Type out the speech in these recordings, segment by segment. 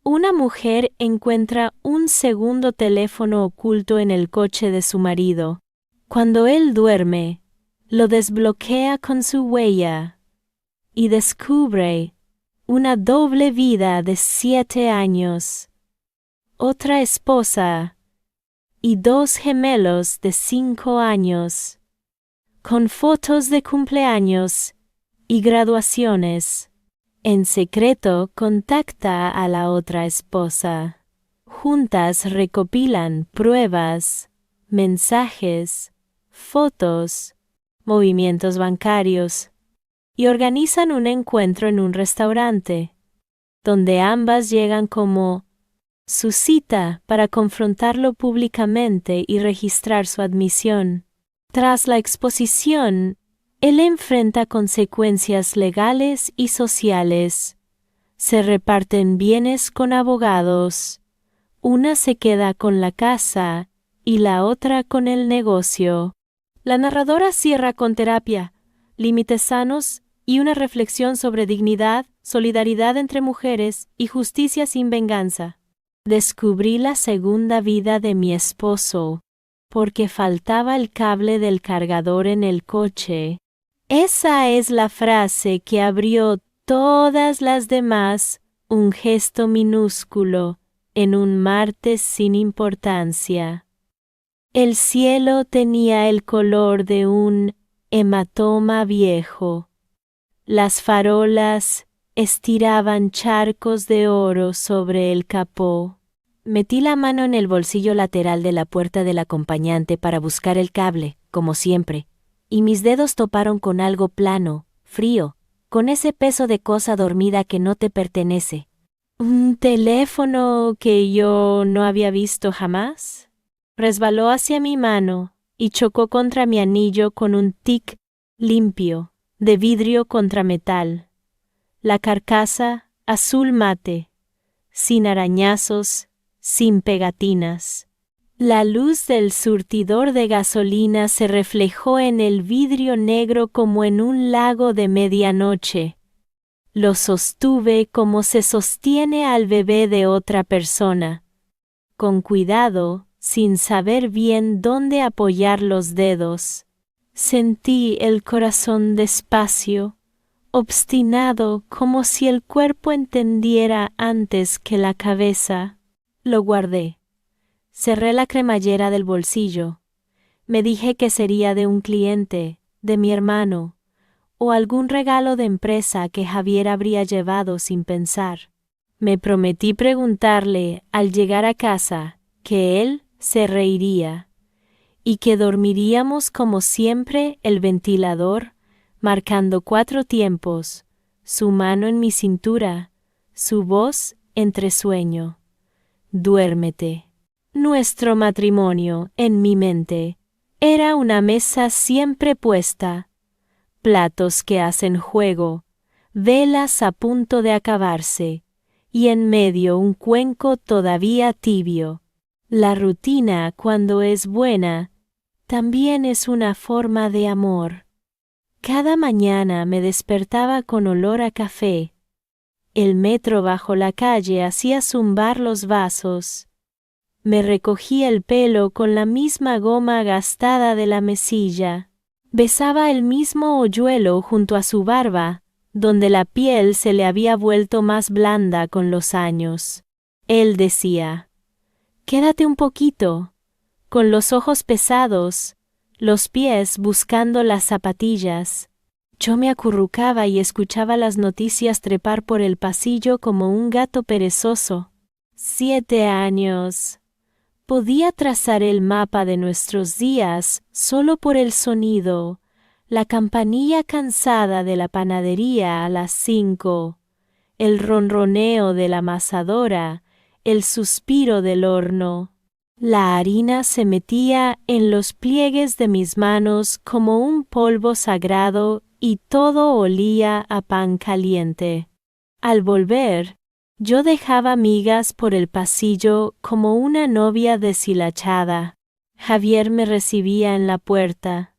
Una mujer encuentra un segundo teléfono oculto en el coche de su marido. Cuando él duerme, lo desbloquea con su huella y descubre una doble vida de 7 años, otra esposa y 2 gemelos de 5 años, con fotos de cumpleaños y graduaciones. En secreto contacta a la otra esposa. Juntas recopilan pruebas, mensajes, fotos, movimientos bancarios y organizan un encuentro en un restaurante, donde ambas llegan como su cita para confrontarlo públicamente y registrar su admisión. Tras la exposición, él enfrenta consecuencias legales y sociales. Se reparten bienes con abogados. Una se queda con la casa y la otra con el negocio. La narradora cierra con terapia, límites sanos y una reflexión sobre dignidad, solidaridad entre mujeres y justicia sin venganza. Descubrí la segunda vida de mi esposo, porque faltaba el cable del cargador en el coche. Esa es la frase que abrió todas las demás, un gesto minúsculo en un martes sin importancia. El cielo tenía el color de un hematoma viejo. Las farolas estiraban charcos de oro sobre el capó. Metí la mano en el bolsillo lateral de la puerta del acompañante para buscar el cable, como siempre, y mis dedos toparon con algo plano, frío, con ese peso de cosa dormida que no te pertenece. ¿Un teléfono que yo no había visto jamás? Resbaló hacia mi mano y chocó contra mi anillo con un tic limpio, de vidrio contra metal. La carcasa azul mate, sin arañazos, sin pegatinas. La luz del surtidor de gasolina se reflejó en el vidrio negro como en un lago de medianoche. Lo sostuve como se sostiene al bebé de otra persona, con cuidado, sin saber bien dónde apoyar los dedos. Sentí el corazón despacio, obstinado, como si el cuerpo entendiera antes que la cabeza. Lo guardé. Cerré la cremallera del bolsillo. Me dije que sería de un cliente, de mi hermano, o algún regalo de empresa que Javier habría llevado sin pensar. Me prometí preguntarle, al llegar a casa, que él se reiría, y que dormiríamos como siempre el ventilador, marcando 4 tiempos, su mano en mi cintura, su voz entre sueño. Duérmete. Nuestro matrimonio, en mi mente, era una mesa siempre puesta, platos que hacen juego, velas a punto de acabarse, y en medio un cuenco todavía tibio. La rutina, cuando es buena, también es una forma de amor. Cada mañana me despertaba con olor a café. El metro bajo la calle hacía zumbar los vasos. Me recogía el pelo con la misma goma gastada de la mesilla. Besaba el mismo hoyuelo junto a su barba, donde la piel se le había vuelto más blanda con los años. Él decía: «Quédate un poquito», con los ojos pesados, los pies buscando las zapatillas. Yo me acurrucaba y escuchaba las noticias trepar por el pasillo como un gato perezoso. 7 años. Podía trazar el mapa de nuestros días solo por el sonido, la campanilla cansada de la panadería a las 5, el ronroneo de la amasadora, el suspiro del horno. La harina se metía en los pliegues de mis manos como un polvo sagrado y todo olía a pan caliente. Al volver, yo dejaba migas por el pasillo como una novia deshilachada. Javier me recibía en la puerta.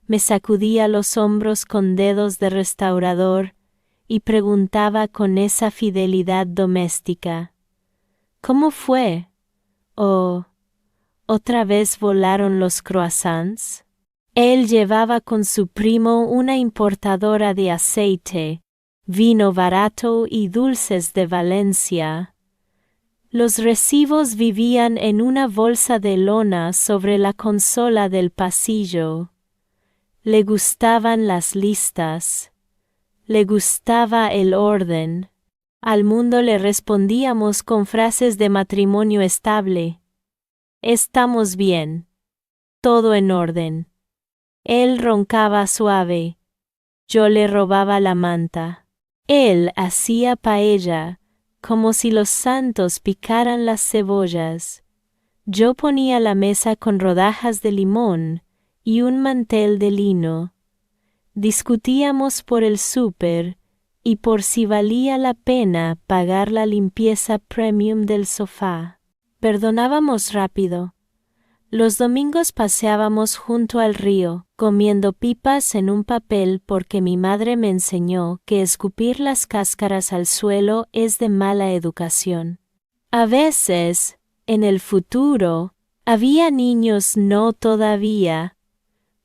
Me sacudía los hombros con dedos de restaurador y preguntaba con esa fidelidad doméstica: ¿Cómo fue? ¿O otra vez volaron los croissants? Él llevaba con su primo una importadora de aceite, vino barato y dulces de Valencia. Los recibos vivían en una bolsa de lona sobre la consola del pasillo. Le gustaban las listas. Le gustaba el orden. Al mundo le respondíamos con frases de matrimonio estable. Estamos bien. Todo en orden. Él roncaba suave. Yo le robaba la manta. Él hacía paella, como si los santos picaran las cebollas. Yo ponía la mesa con rodajas de limón y un mantel de lino. Discutíamos por el súper y por si valía la pena pagar la limpieza premium del sofá. Perdonábamos rápido. Los domingos paseábamos junto al río, comiendo pipas en un papel porque mi madre me enseñó que escupir las cáscaras al suelo es de mala educación. A veces, en el futuro, había niños no todavía.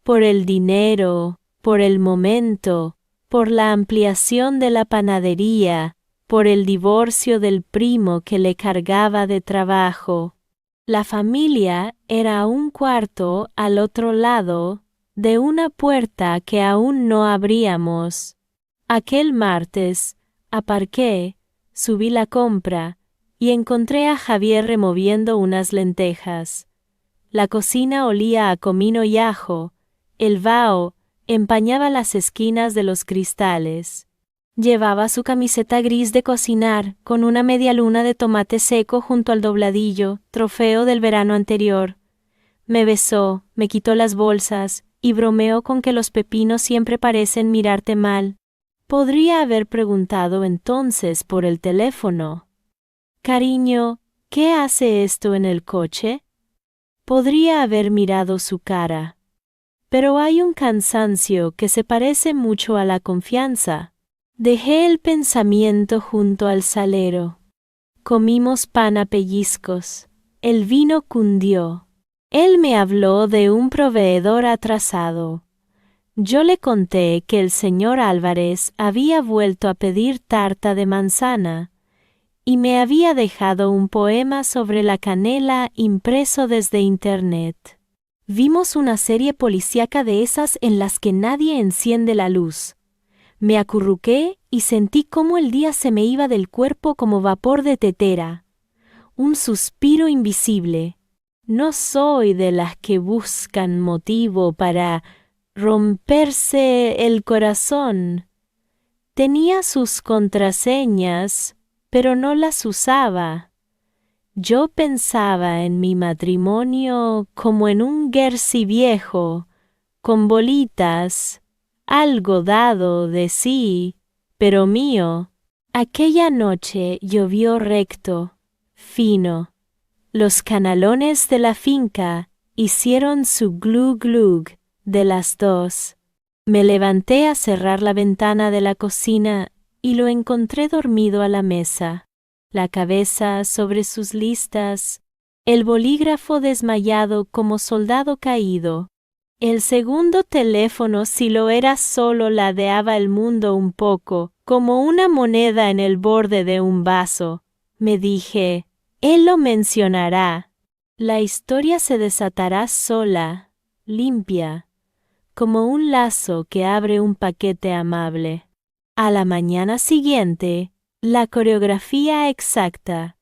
Por el dinero, por el momento, por la ampliación de la panadería, por el divorcio del primo que le cargaba de trabajo. La familia era un cuarto al otro lado de una puerta que aún no abríamos. Aquel martes, aparqué, subí la compra y encontré a Javier removiendo unas lentejas. La cocina olía a comino y ajo, el vaho empañaba las esquinas de los cristales. Llevaba su camiseta gris de cocinar, con una media luna de tomate seco junto al dobladillo, trofeo del verano anterior. Me besó, me quitó las bolsas, y bromeó con que los pepinos siempre parecen mirarte mal. Podría haber preguntado entonces por el teléfono. Cariño, ¿qué hace esto en el coche? Podría haber mirado su cara. Pero hay un cansancio que se parece mucho a la confianza. Dejé el pensamiento junto al salero. Comimos pan a pellizcos. El vino cundió. Él me habló de un proveedor atrasado. Yo le conté que el señor Álvarez había vuelto a pedir tarta de manzana y me había dejado un poema sobre la canela impreso desde internet. Vimos una serie policíaca de esas en las que nadie enciende la luz. Me acurruqué y sentí cómo el día se me iba del cuerpo como vapor de tetera. Un suspiro invisible. No soy de las que buscan motivo para romperse el corazón. Tenía sus contraseñas, pero no las usaba. Yo pensaba en mi matrimonio como en un Guernsey viejo, con bolitas, algo dado de sí, pero mío. Aquella noche llovió recto, fino. Los canalones de la finca hicieron su glug-glug de las dos. Me levanté a cerrar la ventana de la cocina y lo encontré dormido a la mesa, la cabeza sobre sus listas, el bolígrafo desmayado como soldado caído. El segundo teléfono, si lo era solo, ladeaba el mundo un poco, como una moneda en el borde de un vaso. Me dije, él lo mencionará. La historia se desatará sola, limpia, como un lazo que abre un paquete amable. A la mañana siguiente, la coreografía exacta,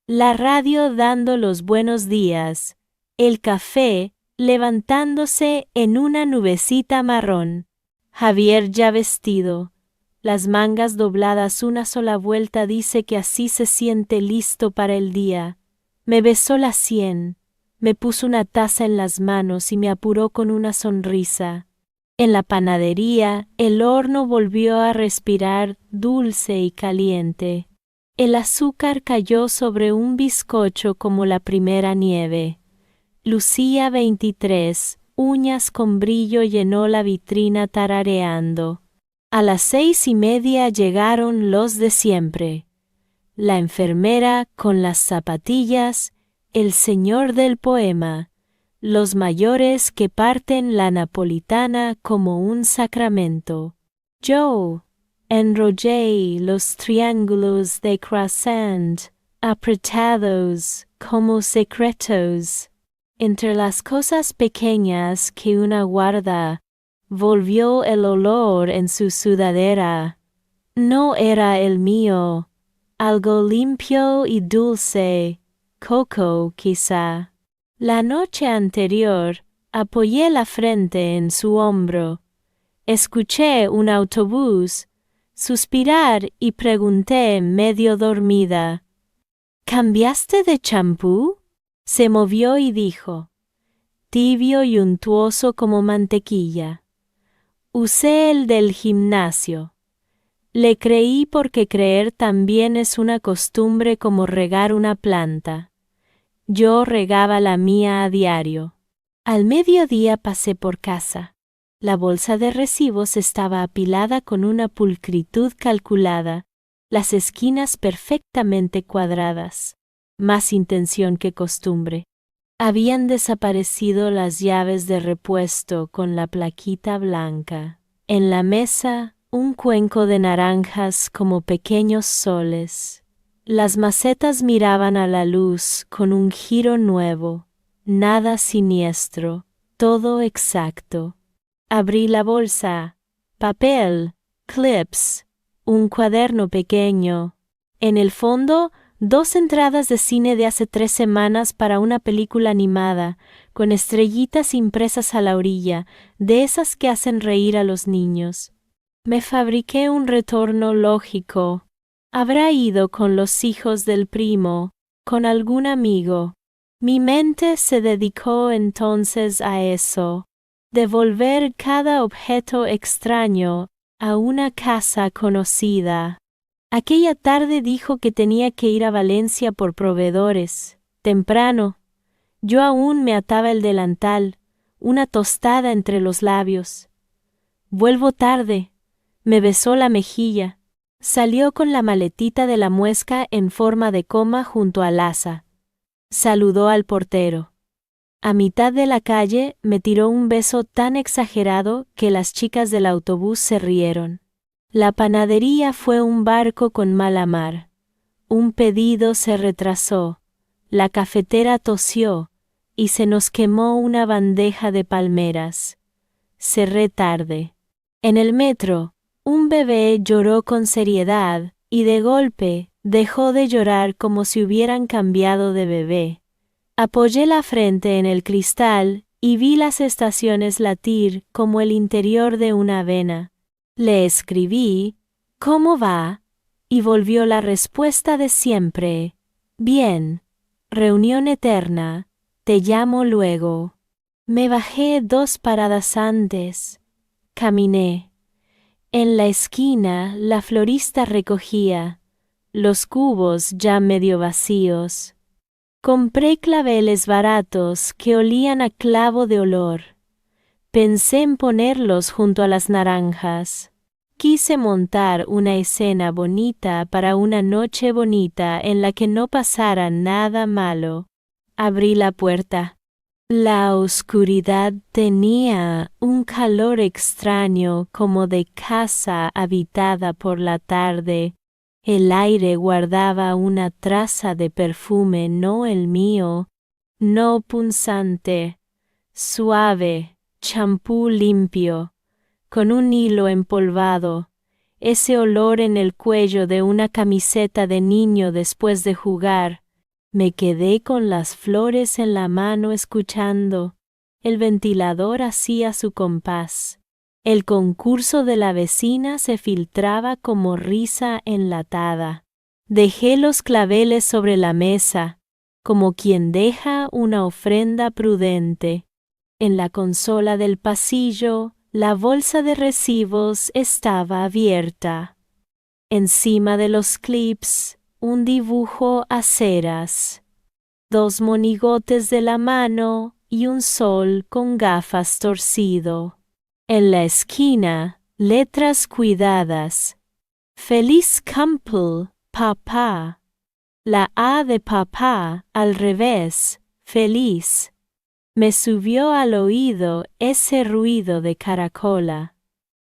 la radio dando los buenos días, el café levantándose en una nubecita marrón, Javier ya vestido, las mangas dobladas una sola vuelta, dice que así se siente listo para el día. Me besó la sien, me puso una taza en las manos y me apuró con una sonrisa. En la panadería, el horno volvió a respirar dulce y caliente. El azúcar cayó sobre un bizcocho como la primera nieve. Lucía 23, uñas con brillo, llenó la vitrina tarareando. A las 6:30 llegaron los de siempre. la enfermera con las zapatillas, el señor del poema, los mayores que parten la napolitana como un sacramento. Yo enrollé los triángulos de croissant, apretados como secretos. Entre las cosas pequeñas que una guarda, volvió el olor en su sudadera. No era el mío, algo limpio y dulce, coco quizá. La noche anterior, apoyé la frente en su hombro. Escuché un autobús suspirar y pregunté medio dormida: ¿Cambiaste de champú? Se movió y dijo: tibio y untuoso como mantequilla. Usé el del gimnasio. Le creí porque creer también es una costumbre como regar una planta. Yo regaba la mía a diario. Al mediodía pasé por casa. La bolsa de recibos estaba apilada con una pulcritud calculada, las esquinas perfectamente cuadradas. Más intención que costumbre. Habían desaparecido las llaves de repuesto con la plaquita blanca. En la mesa, un cuenco de naranjas como pequeños soles. Las macetas miraban a la luz con un giro nuevo, nada siniestro, todo exacto. Abrí la bolsa, papel, clips, un cuaderno pequeño. En el fondo, 2 entradas de cine de hace 3 semanas para una película animada, con estrellitas impresas a la orilla, de esas que hacen reír a los niños. Me fabriqué un retorno lógico. Habrá ido con los hijos del primo, con algún amigo. Mi mente se dedicó entonces a eso, devolver cada objeto extraño a una casa conocida. Aquella tarde dijo que tenía que ir a Valencia por proveedores, temprano. Yo aún me ataba el delantal, una tostada entre los labios. Vuelvo tarde. Me besó la mejilla. Salió con la maletita de la muesca en forma de coma junto al asa. Saludó al portero. A mitad de la calle me tiró un beso tan exagerado que las chicas del autobús se rieron. La panadería fue un barco con mala mar. Un pedido se retrasó. La cafetera tosió y se nos quemó una bandeja de palmeras. Cerré tarde. En el metro, un bebé lloró con seriedad y de golpe dejó de llorar como si hubieran cambiado de bebé. Apoyé la frente en el cristal y vi las estaciones latir como el interior de una vena. Le escribí: ¿cómo va? Y volvió la respuesta de siempre: bien, reunión eterna, te llamo luego. Me bajé 2 paradas antes. Caminé. En la esquina la florista recogía, los cubos ya medio vacíos. Compré claveles baratos que olían a clavo de olor. Pensé en ponerlos junto a las naranjas. Quise montar una escena bonita para una noche bonita en la que no pasara nada malo. Abrí la puerta. La oscuridad tenía un calor extraño como de casa habitada por la tarde. El aire guardaba una traza de perfume, no el mío, no punzante, suave, champú limpio, con un hilo empolvado, ese olor en el cuello de una camiseta de niño después de jugar. Me quedé con las flores en la mano escuchando. El ventilador hacía su compás. El concurso de la vecina se filtraba como risa enlatada. Dejé los claveles sobre la mesa, como quien deja una ofrenda prudente. En la consola del pasillo, la bolsa de recibos estaba abierta. Encima de los clips, un dibujo a ceras, 2 monigotes de la mano y un sol con gafas torcido. En la esquina, letras cuidadas: Feliz cumple, papá. La A de papá, al revés, feliz. Me subió al oído ese ruido de caracola.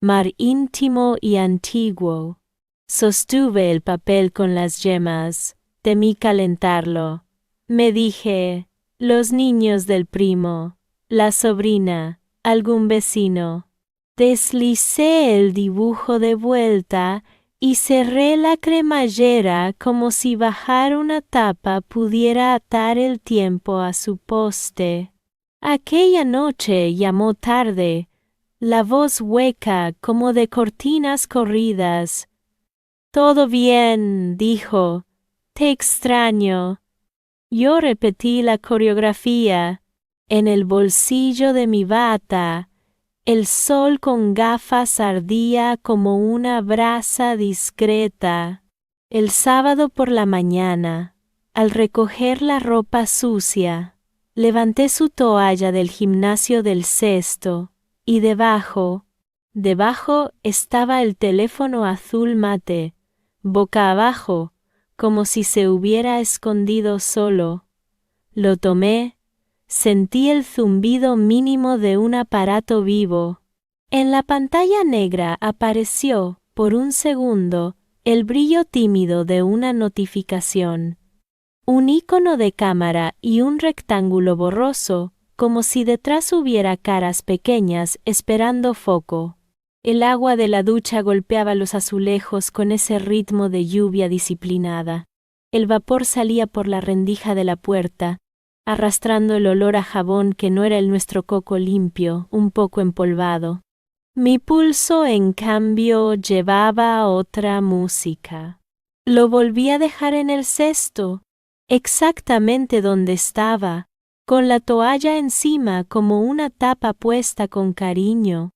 Mar íntimo y antiguo. Sostuve el papel con las yemas, temí calentarlo. Me dije, los niños del primo, la sobrina, algún vecino. Deslicé el dibujo de vuelta y cerré la cremallera como si bajar una tapa pudiera atar el tiempo a su poste. Aquella noche llamó tarde, la voz hueca como de cortinas corridas. «Todo bien», dijo. «Te extraño». Yo repetí la coreografía. En el bolsillo de mi bata, el sol con gafas ardía como una brasa discreta. El sábado por la mañana, al recoger la ropa sucia, levanté su toalla del gimnasio del cesto, y debajo estaba el teléfono azul mate, boca abajo, como si se hubiera escondido solo. Lo tomé, sentí el zumbido mínimo de un aparato vivo. En la pantalla negra apareció, por un segundo, el brillo tímido de una notificación. Un icono de cámara y un rectángulo borroso, como si detrás hubiera caras pequeñas esperando foco. El agua de la ducha golpeaba los azulejos con ese ritmo de lluvia disciplinada. El vapor salía por la rendija de la puerta, arrastrando el olor a jabón que no era el nuestro coco limpio, un poco empolvado. Mi pulso, en cambio, llevaba otra música. Lo volví a dejar en el cesto, exactamente donde estaba, con la toalla encima como una tapa puesta con cariño.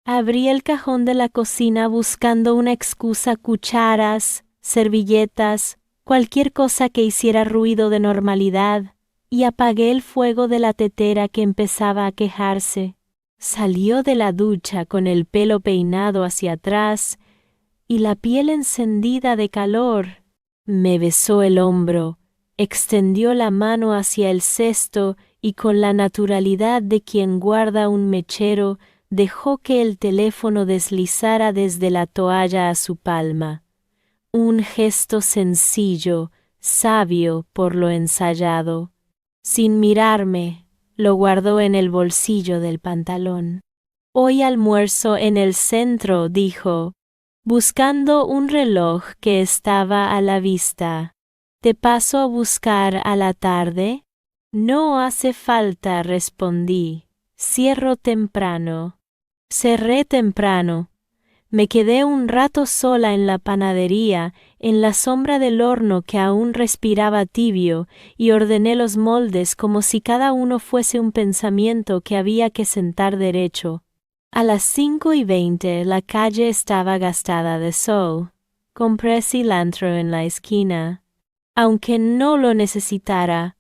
Abrí el cajón de la cocina buscando una excusa, cucharas, servilletas, cualquier cosa que hiciera ruido de normalidad, y apagué el fuego de la tetera que empezaba a quejarse. Salió de la ducha con el pelo peinado hacia atrás y la piel encendida de calor. Me besó el hombro, extendió la mano hacia el cesto y con la naturalidad de quien guarda un mechero, dejó que el teléfono deslizara desde la toalla a su palma. Un gesto sencillo, sabio por lo ensayado. Sin mirarme, lo guardó en el bolsillo del pantalón. «Hoy almuerzo en el centro», dijo, buscando un reloj que estaba a la vista. «¿Te paso a buscar a la tarde?» «No hace falta», respondí. «Cierro temprano». Cerré temprano. Me quedé un rato sola en la panadería, en la sombra del horno que aún respiraba tibio, y ordené los moldes como si cada uno fuese un pensamiento que había que sentar derecho. A las 5:20 la calle estaba gastada de sol. Compré cilantro en la esquina, aunque no lo necesitara,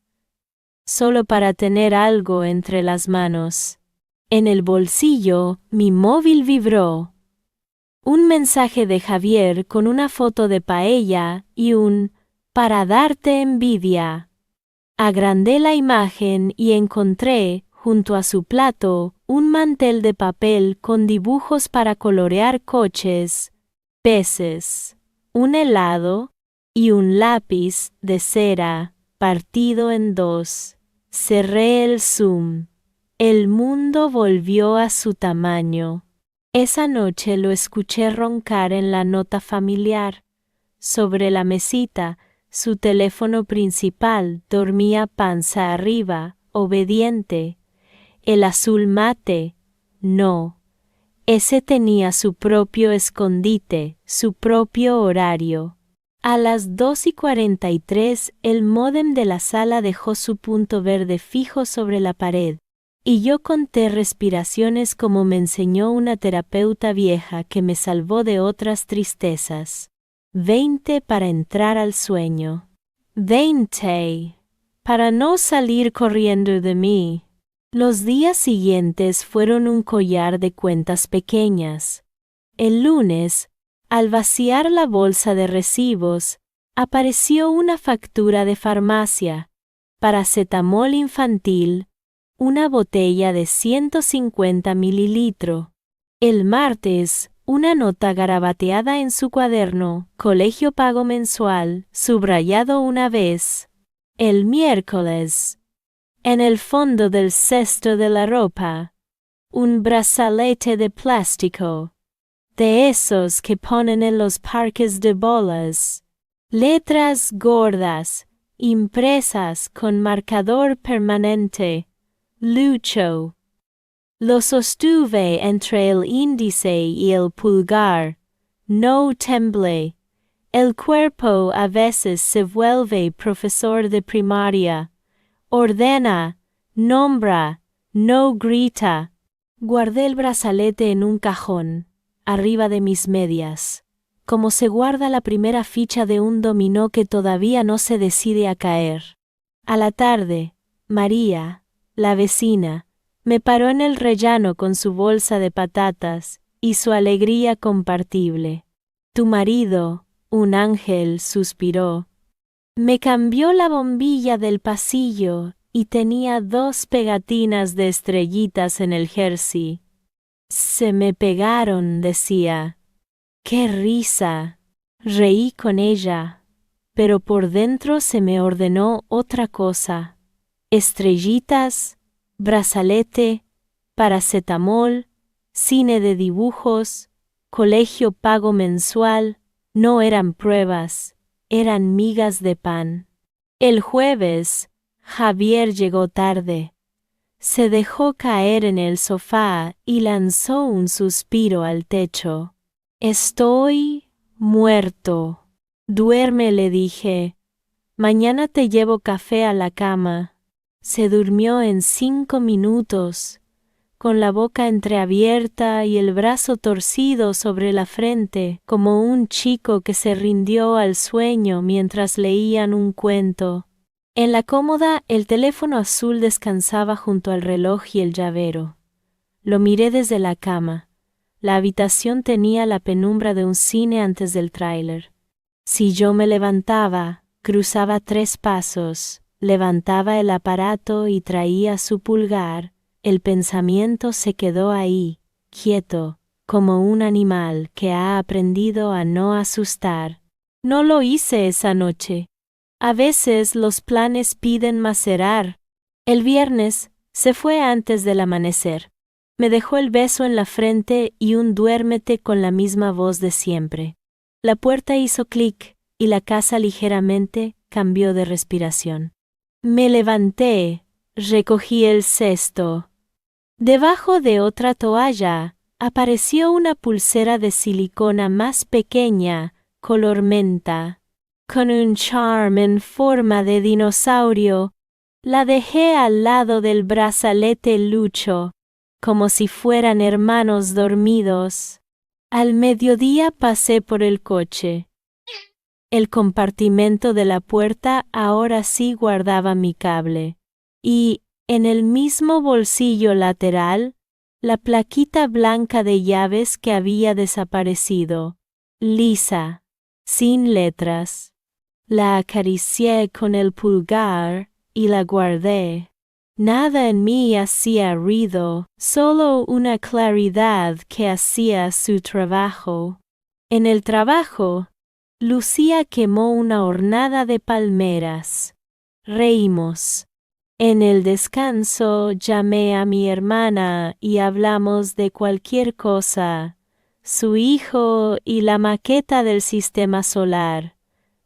solo para tener algo entre las manos. En el bolsillo, mi móvil vibró. Un mensaje de Javier con una foto de paella y un «para darte envidia». Agrandé la imagen y encontré, junto a su plato, un mantel de papel con dibujos para colorear coches, peces, un helado y un lápiz de cera partido en dos. Cerré el zoom. El mundo volvió a su tamaño. Esa noche lo escuché roncar en la nota familiar. Sobre la mesita, su teléfono principal dormía panza arriba, obediente. El azul mate, no. Ese tenía su propio escondite, su propio horario. A las 2:43 el módem de la sala dejó su punto verde fijo sobre la pared, y yo conté respiraciones como me enseñó una terapeuta vieja que me salvó de otras tristezas. 20 para entrar al sueño. 20 para no salir corriendo de mí. Los días siguientes fueron un collar de cuentas pequeñas. El lunes, al vaciar la bolsa de recibos, apareció una factura de farmacia, paracetamol infantil, una botella de 150 mililitros. El martes, una nota garabateada en su cuaderno, colegio pago mensual, subrayado una vez. El miércoles, en el fondo del cesto de la ropa, un brazalete de plástico, de esos que ponen en los parques de bolas. Letras gordas, impresas con marcador permanente. Lucho. Lo sostuve entre el índice y el pulgar. No temblé. El cuerpo a veces se vuelve profesor de primaria. Ordena, nombra, no grita. Guardé el brazalete en un cajón, arriba de mis medias, como se guarda la primera ficha de un dominó que todavía no se decide a caer. A la tarde, María, la vecina, me paró en el rellano con su bolsa de patatas y su alegría compartible. Tu marido, un ángel, suspiró. Me cambió la bombilla del pasillo y tenía 2 pegatinas de estrellitas en el jersey. Se me pegaron, decía. ¡Qué risa! Reí con ella, pero por dentro se me ordenó otra cosa. Estrellitas, brazalete, paracetamol, cine de dibujos, colegio pago mensual, no eran pruebas, eran migas de pan. El jueves, Javier llegó tarde. Se dejó caer en el sofá y lanzó un suspiro al techo. Estoy muerto. Duerme, le dije. Mañana te llevo café a la cama. Se durmió en 5 minutos, con la boca entreabierta y el brazo torcido sobre la frente, como un chico que se rindió al sueño mientras leían un cuento. En la cómoda, el teléfono azul descansaba junto al reloj y el llavero. Lo miré desde la cama. La habitación tenía la penumbra de un cine antes del tráiler. Si yo me levantaba, cruzaba 3 pasos, levantaba el aparato y traía su pulgar, el pensamiento se quedó ahí, quieto, como un animal que ha aprendido a no asustar. No lo hice esa noche. A veces los planes piden macerar. El viernes se fue antes del amanecer. Me dejó el beso en la frente y un duérmete con la misma voz de siempre. La puerta hizo clic y la casa ligeramente cambió de respiración. Me levanté, recogí el cesto. Debajo de otra toalla apareció una pulsera de silicona más pequeña, color menta, con un charm en forma de dinosaurio. La dejé al lado del brazalete Lucho, como si fueran hermanos dormidos. Al mediodía pasé por el coche. El compartimento de la puerta ahora sí guardaba mi cable. Y, en el mismo bolsillo lateral, la plaquita blanca de llaves que había desaparecido, lisa, sin letras. La acaricié con el pulgar y la guardé. Nada en mí hacía ruido, solo una claridad que hacía su trabajo. En el trabajo, Lucía quemó una hornada de palmeras. Reímos. En el descanso llamé a mi hermana y hablamos de cualquier cosa, su hijo y la maqueta del sistema solar,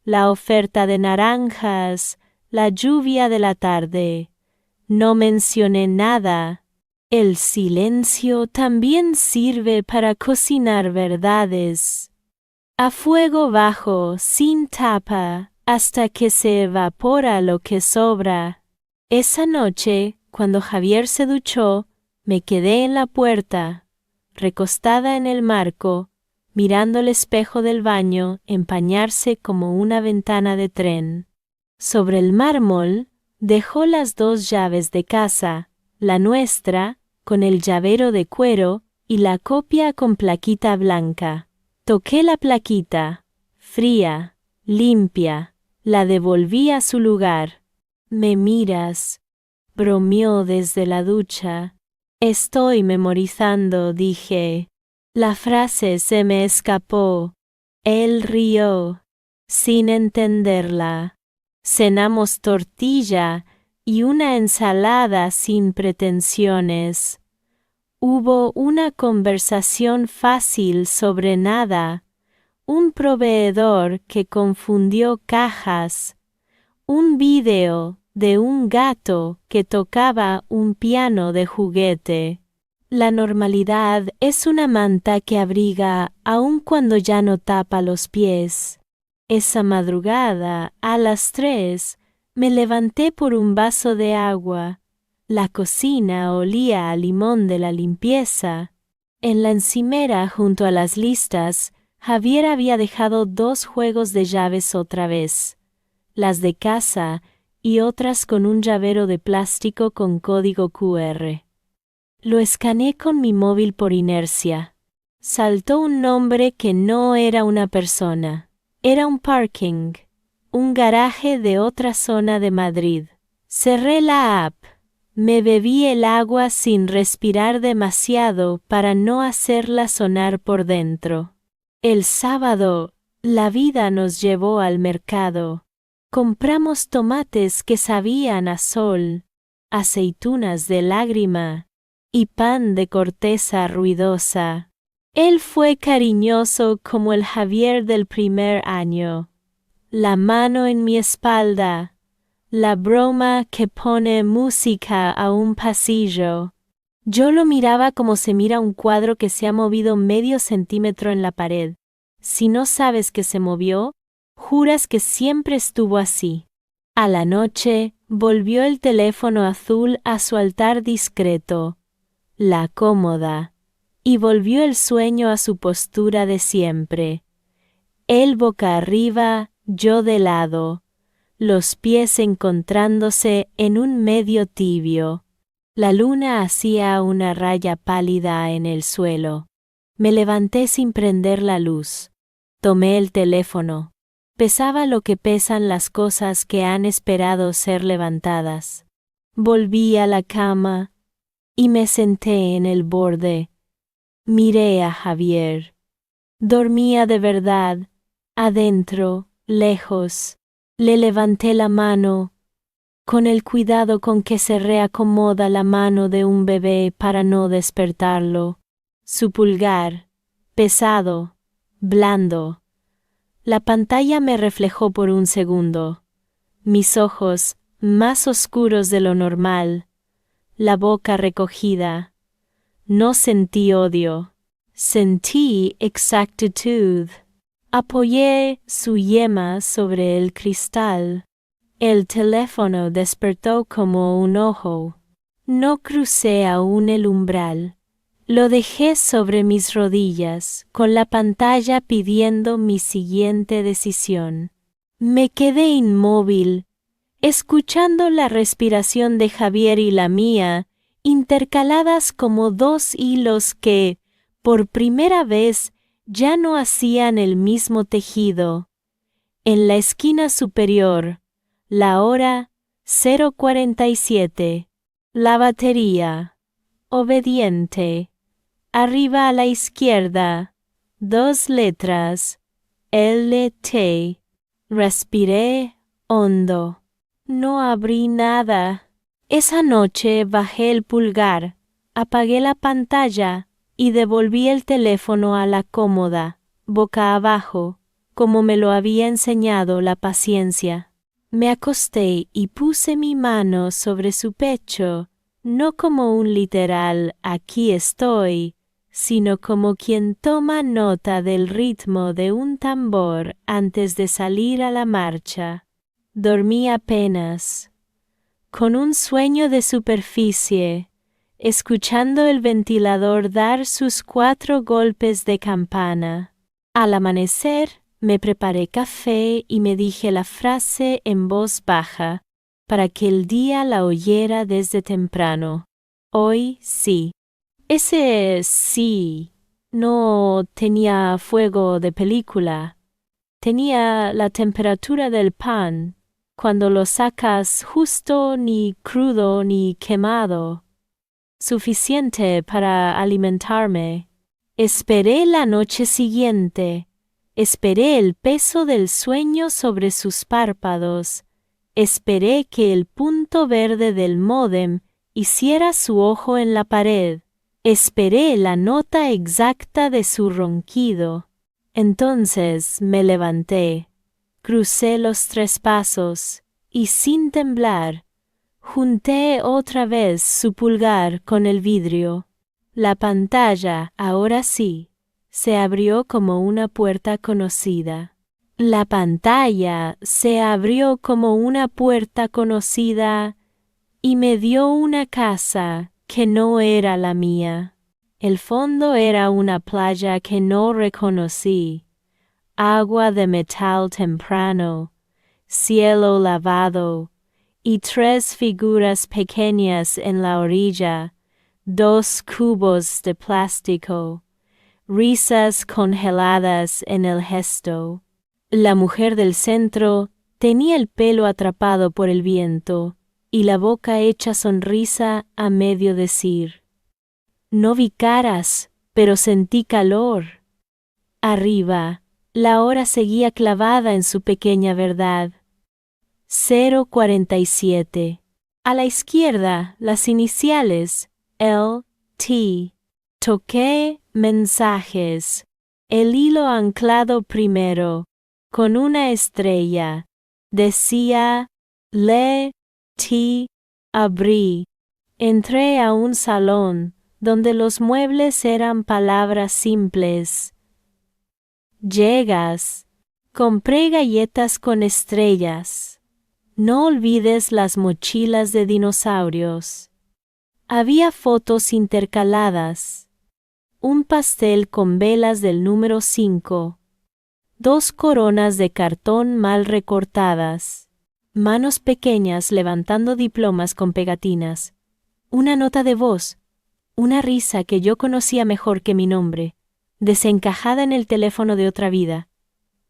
la oferta de naranjas, la lluvia de la tarde. No mencioné nada. El silencio también sirve para cocinar verdades. A fuego bajo, sin tapa, hasta que se evapora lo que sobra. Esa noche, cuando Javier se duchó, me quedé en la puerta, recostada en el marco, mirando el espejo del baño empañarse como una ventana de tren. Sobre el mármol, dejó las 2 llaves de casa, la nuestra, con el llavero de cuero, y la copia con plaquita blanca. Toqué la plaquita, fría, Limpia, la devolví a su lugar. Me miras, bromeó desde la ducha. Estoy memorizando, dije. La frase se me escapó. Él rió, sin entenderla. Cenamos tortilla y una ensalada sin pretensiones. Hubo una conversación fácil sobre nada, un proveedor que confundió cajas, un video de un gato que tocaba un piano de juguete. La normalidad es una manta que abriga aun cuando ya no tapa los pies. Esa madrugada, a las 3, me levanté por un vaso de agua. La cocina olía a limón de la limpieza. En la encimera, junto a las listas, Javier había dejado 2 juegos de llaves otra vez. Las de casa y otras con un llavero de plástico con código QR. Lo escaneé con mi móvil por inercia. Saltó un nombre que no era una persona. Era un parking, un garaje de otra zona de Madrid. Cerré la app. Me bebí el agua sin respirar demasiado para no hacerla sonar por dentro. El sábado, la vida nos llevó al mercado. Compramos tomates que sabían a sol, aceitunas de lágrima y pan de corteza ruidosa. Él fue cariñoso como el Javier del primer año. La mano en mi espalda, la broma que pone música a un pasillo. Yo lo miraba como se mira un cuadro que se ha movido medio centímetro en la pared. Si no sabes que se movió, juras que siempre estuvo así. A la noche, volvió el teléfono azul a su altar discreto, la cómoda, y volvió el sueño a su postura de siempre. Él boca arriba, yo de lado, los pies encontrándose en un medio tibio. La luna hacía una raya pálida en el suelo. Me levanté sin prender la luz. Tomé el teléfono. Pesaba lo que pesan las cosas que han esperado ser levantadas. Volví a la cama y me senté en el borde. Miré a Javier. Dormía de verdad, adentro, lejos. Le levanté la mano, con el cuidado con que se reacomoda la mano de un bebé para no despertarlo. Su pulgar, pesado, blando. La pantalla me reflejó por un segundo. Mis ojos, más oscuros de lo normal. La boca recogida. No sentí odio. Sentí exactitud. Apoyé su yema sobre el cristal. El teléfono despertó como un ojo. No crucé aún el umbral. Lo dejé sobre mis rodillas, con la pantalla pidiendo mi siguiente decisión. Me quedé inmóvil, escuchando la respiración de Javier y la mía, intercaladas como 2 hilos que, por primera vez, ya no hacían el mismo tejido. En la esquina superior, la hora 0:47. La batería. Obediente. Arriba a la izquierda. 2 letras. LT. Respiré hondo. No abrí nada. Esa noche bajé el pulgar, apagué la pantalla y devolví el teléfono a la cómoda, boca abajo, como me lo había enseñado la paciencia. Me acosté y puse mi mano sobre su pecho, no como un literal "aquí estoy", sino como quien toma nota del ritmo de un tambor antes de salir a la marcha. Dormí apenas, con un sueño de superficie, escuchando el ventilador dar sus 4 golpes de campana. Al amanecer, me preparé café y me dije la frase en voz baja, para que el día la oyera desde temprano. Hoy sí. Ese sí no tenía fuego de película. Tenía la temperatura del pan, cuando lo sacas justo, ni crudo ni quemado, suficiente para alimentarme. Esperé la noche siguiente, esperé el peso del sueño sobre sus párpados, esperé que el punto verde del módem hiciera su ojo en la pared, esperé la nota exacta de su ronquido. Entonces me levanté, crucé los 3 pasos, y sin temblar, junté otra vez su pulgar con el vidrio. La pantalla, ahora sí, se abrió como una puerta conocida. La pantalla se abrió como una puerta conocida y me dio una casa que no era la mía. El fondo era una playa que no reconocí, agua de metal temprano, cielo lavado, y 3 figuras pequeñas en la orilla, 2 cubos de plástico, risas congeladas en el gesto. La mujer del centro tenía el pelo atrapado por el viento y la boca hecha sonrisa a medio decir. No vi caras, pero sentí calor. Arriba, la hora seguía clavada en su pequeña verdad. 0:47. A la izquierda, las iniciales, L, T. Toqué mensajes. El hilo anclado primero, con una estrella. Decía, le, ti, abrí. Entré a un salón, donde los muebles eran palabras simples. Llegas. Compré galletas con estrellas. No olvides las mochilas de dinosaurios. Había fotos intercaladas. Un pastel con velas del número 5. 2 coronas de cartón mal recortadas. Manos pequeñas levantando diplomas con pegatinas. Una nota de voz. Una risa que yo conocía mejor que mi nombre, desencajada en el teléfono de otra vida.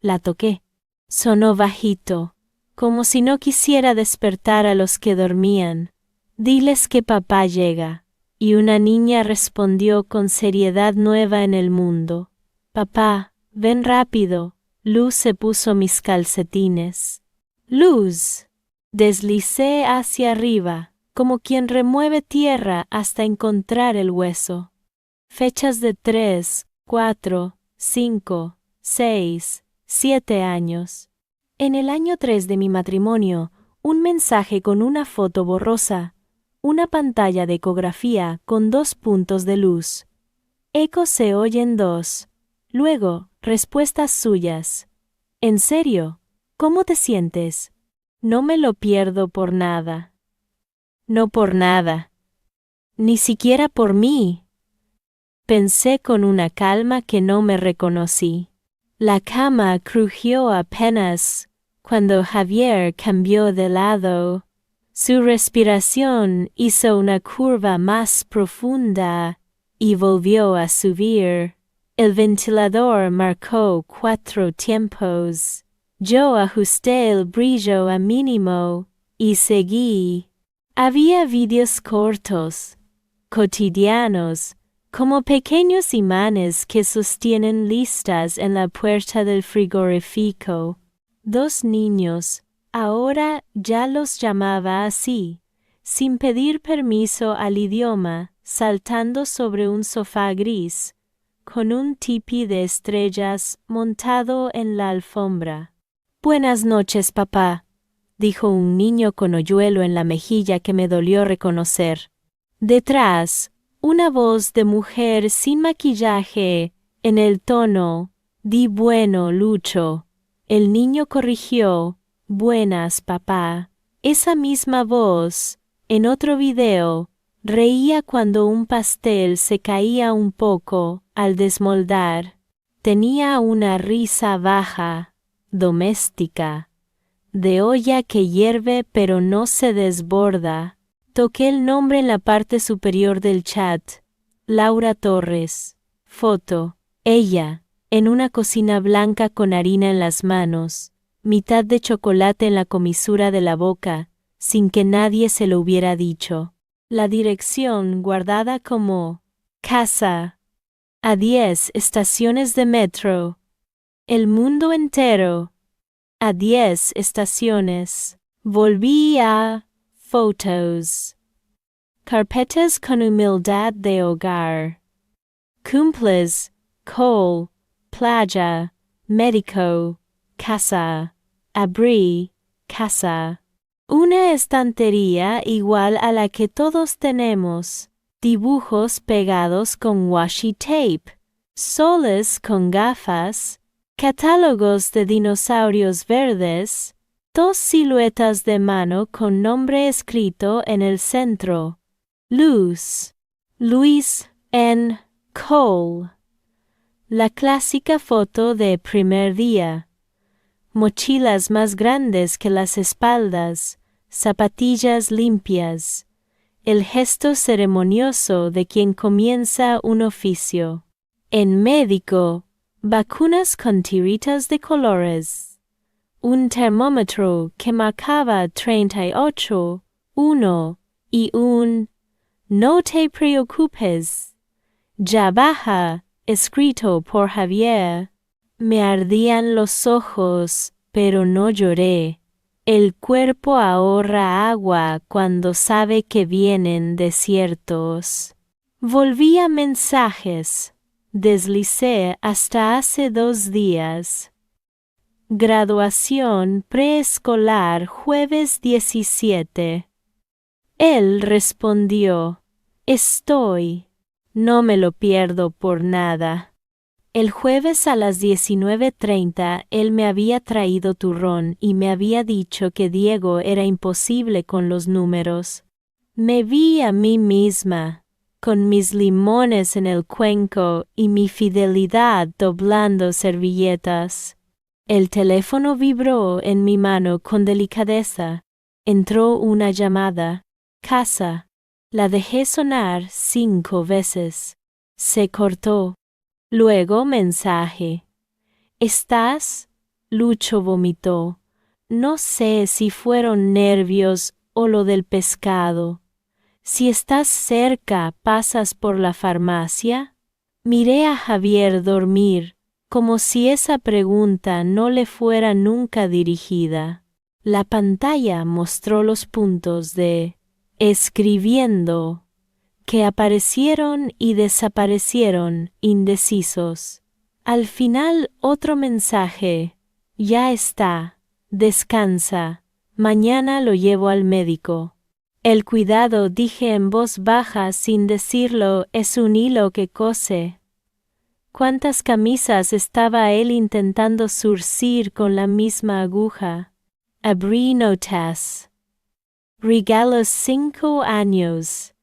La toqué. Sonó bajito, como si no quisiera despertar a los que dormían. Diles que papá llega. Y una niña respondió con seriedad nueva en el mundo. Papá, ven rápido. Luz se puso mis calcetines. Luz. Deslicé hacia arriba, como quien remueve tierra hasta encontrar el hueso. Fechas de 3, 4, 5, 6, 7 años. En el año 3 de mi matrimonio, un mensaje con una foto borrosa, una pantalla de ecografía con 2 puntos de luz. Eco se oyen 2. Luego, respuestas suyas. ¿En serio? ¿Cómo te sientes? No me lo pierdo por nada. No por nada. Ni siquiera por mí. Pensé con una calma que no me reconocí. La cama crujió apenas cuando Javier cambió de lado. Su respiración hizo una curva más profunda y volvió a subir. El ventilador marcó 4 tiempos. Yo ajusté el brillo a mínimo y seguí. Había vídeos cortos, cotidianos, como pequeños imanes que sostienen listas en la puerta del frigorífico. 2 niños, ahora ya los llamaba así, sin pedir permiso al idioma, saltando sobre un sofá gris, con un tipi de estrellas montado en la alfombra. Buenas noches, papá, dijo un niño con hoyuelo en la mejilla que me dolió reconocer. Detrás, una voz de mujer sin maquillaje, en el tono, di bueno, Lucho. El niño corrigió, buenas, papá. Esa misma voz, en otro video, reía cuando un pastel se caía un poco al desmoldar. Tenía una risa baja, doméstica, de olla que hierve pero no se desborda. Toqué el nombre en la parte superior del chat. Laura Torres. Foto. Ella. en una cocina blanca con harina en las manos, mitad de chocolate en la comisura de la boca, sin que nadie se lo hubiera dicho. La dirección guardada como casa. A 10 estaciones de metro. El mundo entero. A 10 estaciones. Volví a fotos. Carpetas con humildad de hogar. Cumples, col, playa, médico, casa. Abrí, casa. Una estantería igual a la que todos tenemos. Dibujos pegados con washi tape. Soles con gafas. Catálogos de dinosaurios verdes. 2 siluetas de mano con nombre escrito en el centro. Luz. Luis N. Cole. La clásica foto de primer día. Mochilas más grandes que las espaldas, zapatillas limpias. El gesto ceremonioso de quien comienza un oficio. En médico, vacunas con tiritas de colores. Un termómetro que marcaba 38, 1 y un "No te preocupes". Ya baja, escrito por Javier. Me ardían los ojos, pero no lloré. El cuerpo ahorra agua cuando sabe que vienen desiertos. Volví a mensajes. Deslicé hasta hace 2 días. Graduación preescolar jueves 17. Él respondió: estoy. No me lo pierdo por nada. El jueves a las 19:30 él me había traído turrón y me había dicho que Diego era imposible con los números. Me vi a mí misma, con mis limones en el cuenco y mi fidelidad doblando servilletas. El teléfono vibró en mi mano con delicadeza. Entró una llamada. Casa. La dejé sonar 5 veces. Se cortó. Luego mensaje. ¿Estás? Lucho vomitó. No sé si fueron nervios o lo del pescado. Si estás cerca, ¿pasas por la farmacia? Miré a Javier dormir, como si esa pregunta no le fuera nunca dirigida. La pantalla mostró los puntos de escribiendo que aparecieron y desaparecieron indecisos. Al final otro mensaje. Ya está. Descansa. Mañana lo llevo al médico. El cuidado, dije en voz baja sin decirlo, es un hilo que cose. ¿Cuántas camisas estaba él intentando zurcir con la misma aguja? Abrí notas. Regalos 5 años.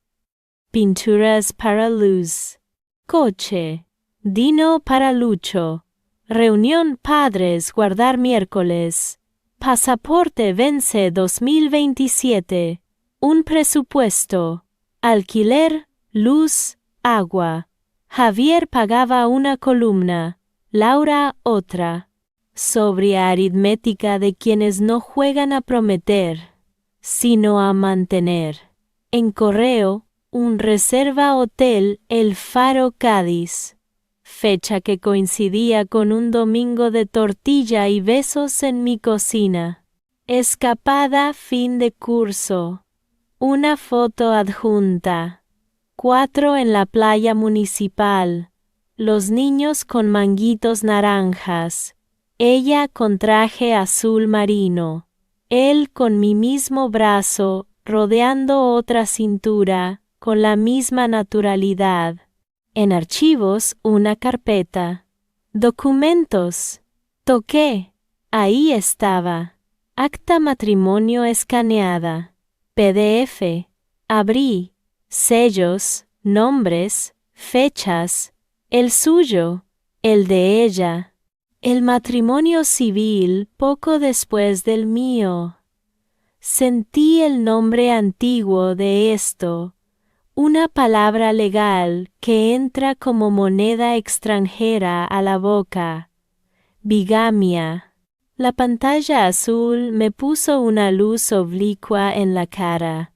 Pinturas para Luz. Coche. Dino para Lucho. Reunión padres guardar miércoles. Pasaporte vence 2027. Un presupuesto. Alquiler, luz, agua. Javier pagaba una columna, Laura otra. Sobria aritmética de quienes no juegan a prometer, sino a mantener. En correo, un reserva hotel El Faro Cádiz. Fecha que coincidía con un domingo de tortilla y besos en mi cocina. Escapada fin de curso. Una foto adjunta. 4 en la playa municipal. Los niños con manguitos naranjas. Ella con traje azul marino. Él con mi mismo brazo, rodeando otra cintura, con la misma naturalidad. En archivos, una carpeta. Documentos. Toqué. Ahí estaba. Acta matrimonio escaneada. PDF. Abrí. Sellos, nombres, fechas. El suyo. El de ella. El matrimonio civil poco después del mío. Sentí el nombre antiguo de esto. Una palabra legal que entra como moneda extranjera a la boca. Bigamia. La pantalla azul me puso una luz oblicua en la cara.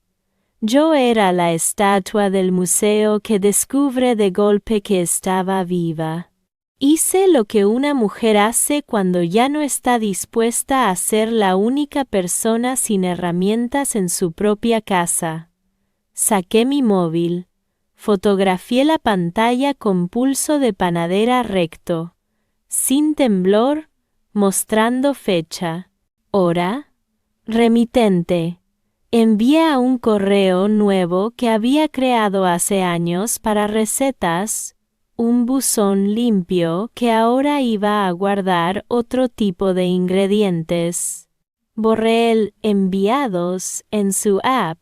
Yo era la estatua del museo que descubre de golpe que estaba viva. Hice lo que una mujer hace cuando ya no está dispuesta a ser la única persona sin herramientas en su propia casa. Saqué mi móvil. Fotografié la pantalla con pulso de panadera recto, sin temblor, mostrando fecha, hora, remitente. Envié un correo nuevo que había creado hace años para recetas, un buzón limpio que ahora iba a guardar otro tipo de ingredientes. Borré el enviados en su app,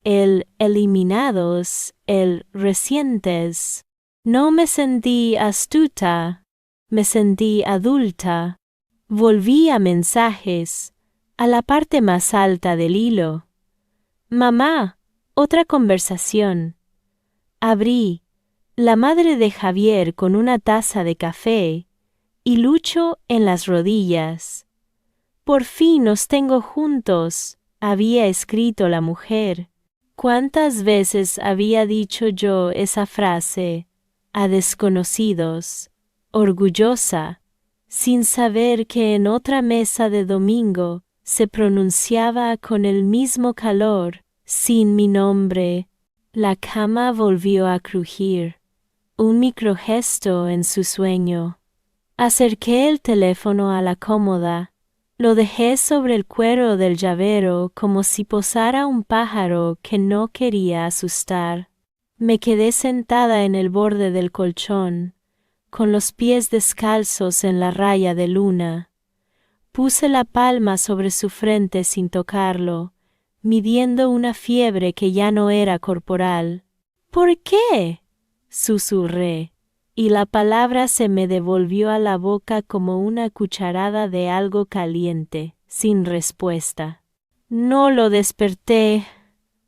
el eliminados, el recientes. No me sentí astuta, me sentí adulta. Volví a mensajes, a la parte más alta del hilo. Mamá, otra conversación. Abrí, la madre de Javier con una taza de café y Lucho en las rodillas. Por fin os tengo juntos, había escrito la mujer. ¿Cuántas veces había dicho yo esa frase a desconocidos, orgullosa, sin saber que en otra mesa de domingo se pronunciaba con el mismo calor, sin mi nombre? La cama volvió a crujir, un microgesto en su sueño. Acerqué el teléfono a la cómoda. Lo dejé sobre el cuero del llavero como si posara un pájaro que no quería asustar. Me quedé sentada en el borde del colchón, con los pies descalzos en la raya de luna. Puse la palma sobre su frente sin tocarlo, midiendo una fiebre que ya no era corporal. ¿Por qué?, susurré, y la palabra se me devolvió a la boca como una cucharada de algo caliente, sin respuesta. No lo desperté.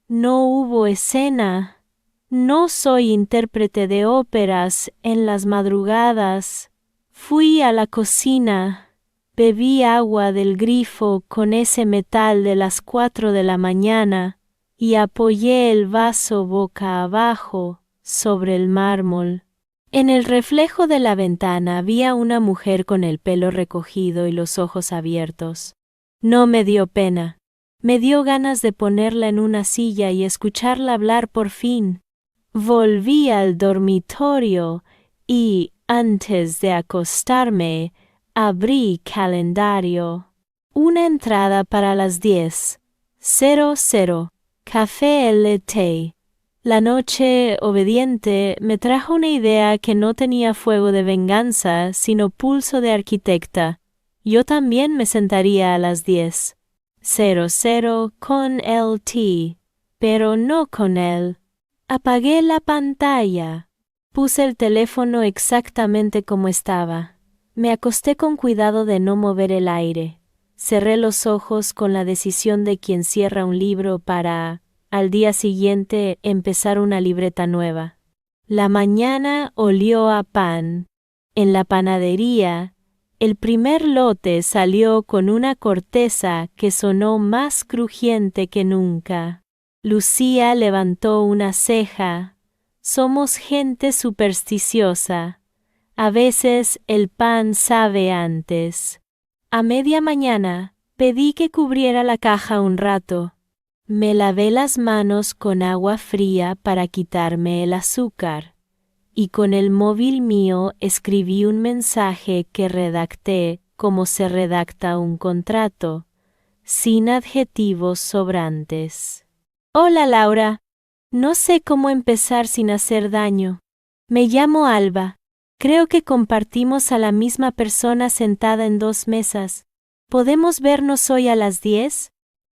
No hubo escena. No soy intérprete de óperas en las madrugadas. Fui a la cocina. Bebí agua del grifo con ese metal de las 4 de la mañana y apoyé el vaso boca abajo sobre el mármol. En el reflejo de la ventana había una mujer con el pelo recogido y los ojos abiertos. No me dio pena. Me dio ganas de ponerla en una silla y escucharla hablar por fin. Volví al dormitorio y, antes de acostarme, abrí calendario. Una entrada para las 10:00. Café LT. La noche obediente me trajo una idea que no tenía fuego de venganza, sino pulso de arquitecta. Yo también me sentaría a las 10:00 con LT, pero no con él. Apagué la pantalla. Puse el teléfono exactamente como estaba. Me acosté con cuidado de no mover el aire. Cerré los ojos con la decisión de quien cierra un libro para, al día siguiente, empezar una libreta nueva. La mañana olió a pan. En la panadería, el primer lote salió con una corteza que sonó más crujiente que nunca. Lucía levantó una ceja. Somos gente supersticiosa. A veces el pan sabe antes. A media mañana, pedí que cubriera la caja un rato. Me lavé las manos con agua fría para quitarme el azúcar, y con el móvil mío escribí un mensaje que redacté como se redacta un contrato, sin adjetivos sobrantes. Hola Laura, no sé cómo empezar sin hacer daño. Me llamo Alba. Creo que compartimos a la misma persona sentada en 2 mesas. ¿Podemos vernos hoy a las 10?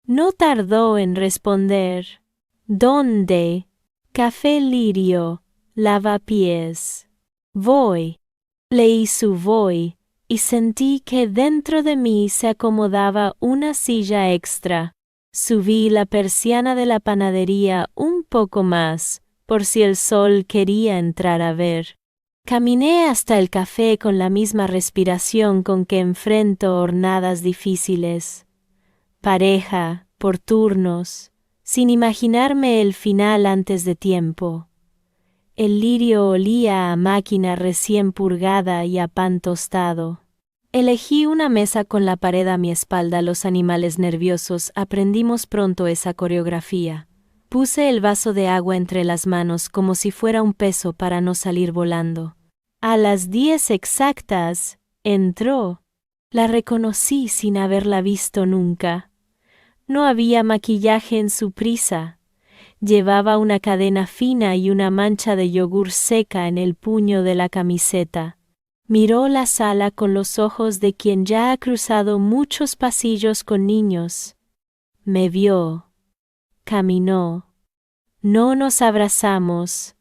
No tardó en responder. ¿Dónde? Café Lirio, Lavapiés. Voy. Leí su voy y sentí que dentro de mí se acomodaba una silla extra. Subí la persiana de la panadería un poco más por si el sol quería entrar a ver. Caminé hasta el café con la misma respiración con que enfrento jornadas difíciles. Pareja, por turnos, sin imaginarme el final antes de tiempo. El lirio olía a máquina recién purgada y a pan tostado. Elegí una mesa con la pared a mi espalda. Los animales nerviosos aprendimos pronto esa coreografía. Puse el vaso de agua entre las manos como si fuera un peso para no salir volando. A las 10 exactas, entró. La reconocí sin haberla visto nunca. No había maquillaje en su prisa. Llevaba una cadena fina y una mancha de yogur seca en el puño de la camiseta. Miró la sala con los ojos de quien ya ha cruzado muchos pasillos con niños. Me vio. Caminó. No nos abrazamos.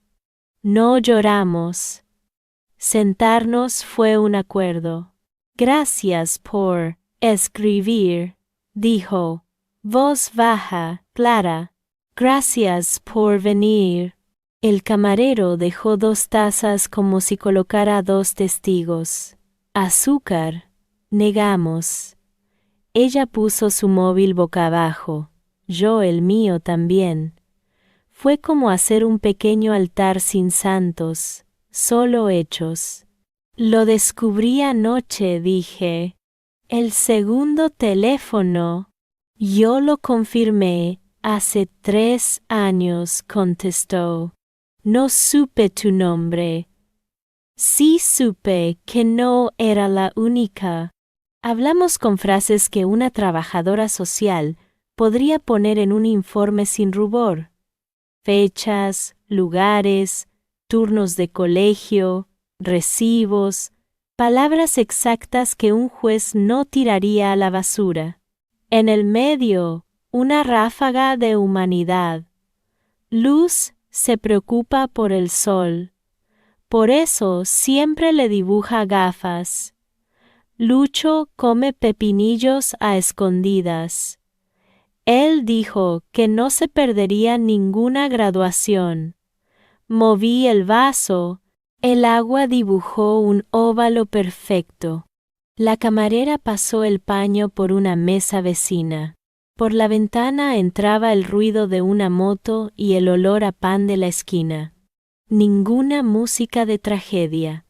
No lloramos. Sentarnos fue un acuerdo. Gracias por escribir, dijo. Voz baja, clara. Gracias por venir. El camarero dejó 2 tazas como si colocara 2 testigos. Azúcar. Negamos. Ella puso su móvil boca abajo. Yo el mío también. Fue como hacer un pequeño altar sin santos, solo hechos. Lo descubrí anoche, dije. El segundo teléfono. Yo lo confirmé. Hace 3 años, contestó. No supe tu nombre. Sí supe que no era la única. Hablamos con frases que una trabajadora social podría poner en un informe sin rubor. Fechas, lugares, turnos de colegio, recibos, palabras exactas que un juez no tiraría a la basura. En el medio, una ráfaga de humanidad. Luz se preocupa por el sol. Por eso siempre le dibuja gafas. Lucho come pepinillos a escondidas. Él dijo que no se perdería ninguna graduación. Moví el vaso. El agua dibujó un óvalo perfecto. La camarera pasó el paño por una mesa vecina. Por la ventana entraba el ruido de una moto y el olor a pan de la esquina. Ninguna música de tragedia.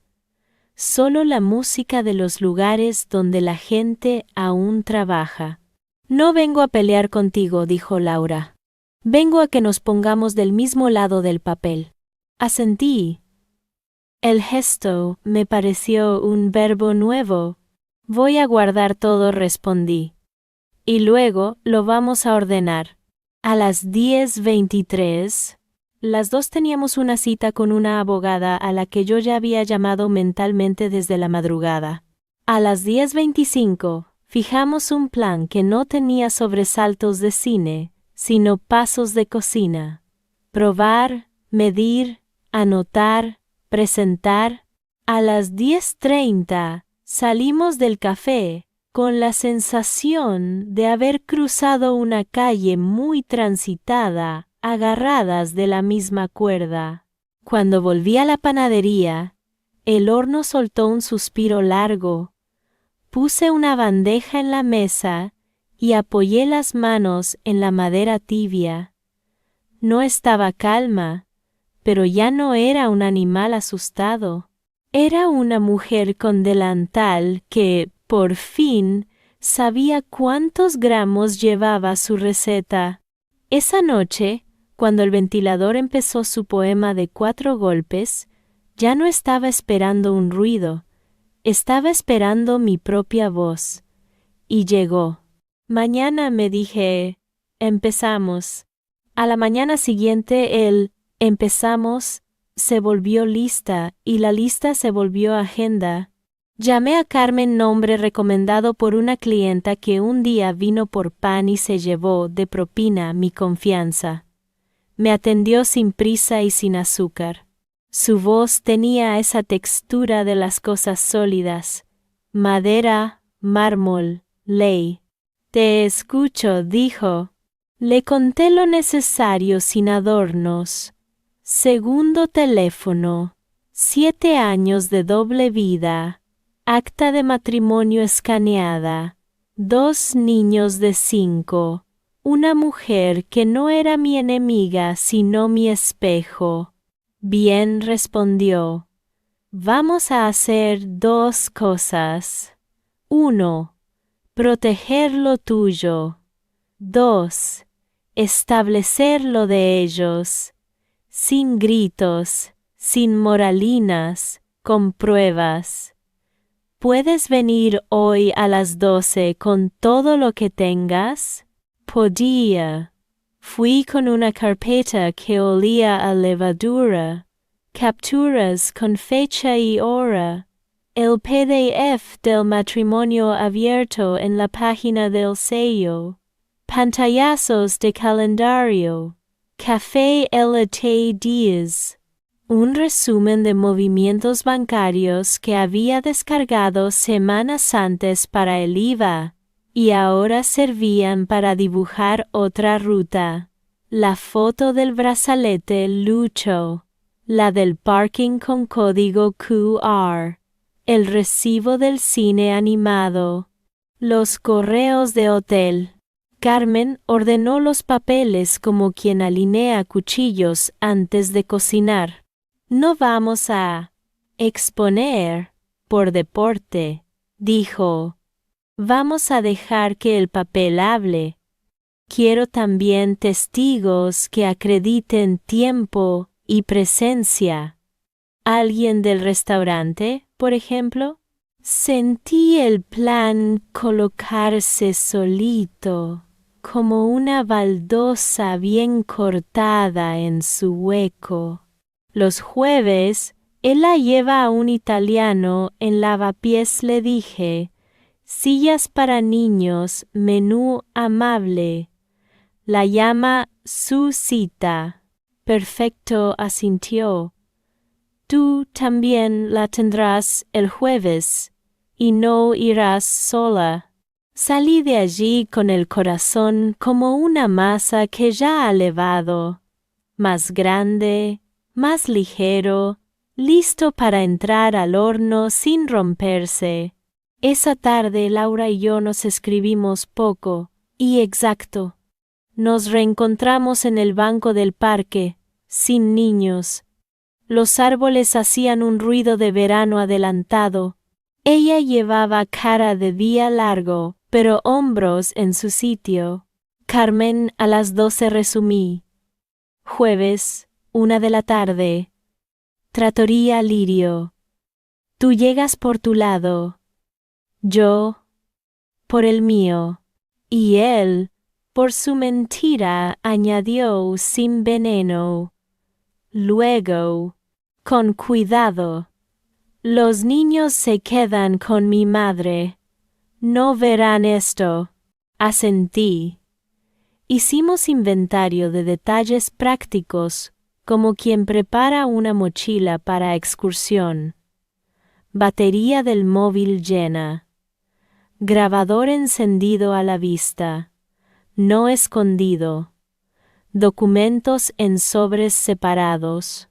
Solo la música de los lugares donde la gente aún trabaja. No vengo a pelear contigo, dijo Laura. Vengo a que nos pongamos del mismo lado del papel. Asentí. El gesto me pareció un verbo nuevo. Voy a guardar todo, respondí. Y luego lo vamos a ordenar. A las 10:23, las 2 teníamos una cita con una abogada a la que yo ya había llamado mentalmente desde la madrugada. A las 10:25, fijamos un plan que no tenía sobresaltos de cine, sino pasos de cocina. Probar, medir, anotar, presentar. A las 10:30 salimos del café con la sensación de haber cruzado una calle muy transitada, agarradas de la misma cuerda. Cuando volví a la panadería, el horno soltó un suspiro largo. Puse una bandeja en la mesa y apoyé las manos en la madera tibia. No estaba calma, pero ya no era un animal asustado. Era una mujer con delantal que, por fin, sabía cuántos gramos llevaba su receta. Esa noche, cuando el ventilador empezó su poema de 4 golpes, ya no estaba esperando un ruido, estaba esperando mi propia voz. Y llegó. Mañana, me dije, empezamos. A la mañana siguiente empezamos se volvió lista y la lista se volvió agenda. Llamé a Carmen, nombre recomendado por una clienta que un día vino por pan y se llevó de propina mi confianza. Me atendió sin prisa y sin azúcar. Su voz tenía esa textura de las cosas sólidas. Madera, mármol, ley. Te escucho, dijo. Le conté lo necesario sin adornos. Segundo teléfono. 7 años de doble vida. Acta de matrimonio escaneada. 2 niños de 5. Una mujer que no era mi enemiga sino mi espejo. Bien, respondió. Vamos a hacer 2 cosas. 1. Proteger lo tuyo. 2. Establecer lo de ellos. Sin gritos, sin moralinas, con pruebas. ¿Puedes venir hoy a las 12 con todo lo que tengas? Podía. Fui con una carpeta que olía a levadura, capturas con fecha y hora, el PDF del matrimonio abierto en la página del sello, pantallazos de calendario, café LT Díaz, un resumen de movimientos bancarios que había descargado semanas antes para el IVA, y ahora servían para dibujar otra ruta. La foto del brazalete Lucho, la del parking con código QR, el recibo del cine animado, los correos de hotel. Carmen ordenó los papeles como quien alinea cuchillos antes de cocinar. No vamos a exponer por deporte, dijo. Vamos a dejar que el papel hable. Quiero también testigos que acrediten tiempo y presencia. ¿Alguien del restaurante, por ejemplo? Sentí el plan colocarse solito, como una baldosa bien cortada en su hueco. Los jueves, él la lleva a un italiano en Lavapiés, le dije. Sillas para niños, menú amable. La llama su cita. Perfecto, asintió. Tú también la tendrás el jueves, y no irás sola. Salí de allí con el corazón como una masa que ya ha levado, más grande, más ligero, listo para entrar al horno sin romperse. Esa tarde Laura y yo nos escribimos poco y exacto. Nos reencontramos en el banco del parque, sin niños. Los árboles hacían un ruido de verano adelantado. Ella llevaba cara de día largo, pero hombros en su sitio. Carmen a las 12 resumí. Jueves, 1 de la tarde. Trattoria Lirio. Tú llegas por tu lado. Yo, por el mío, y él, por su mentira, añadió sin veneno. Luego, con cuidado. Los niños se quedan con mi madre. No verán esto. Asentí. Hicimos inventario de detalles prácticos, como quien prepara una mochila para excursión. Batería del móvil llena. Grabador encendido a la vista, no escondido. Documentos en sobres separados.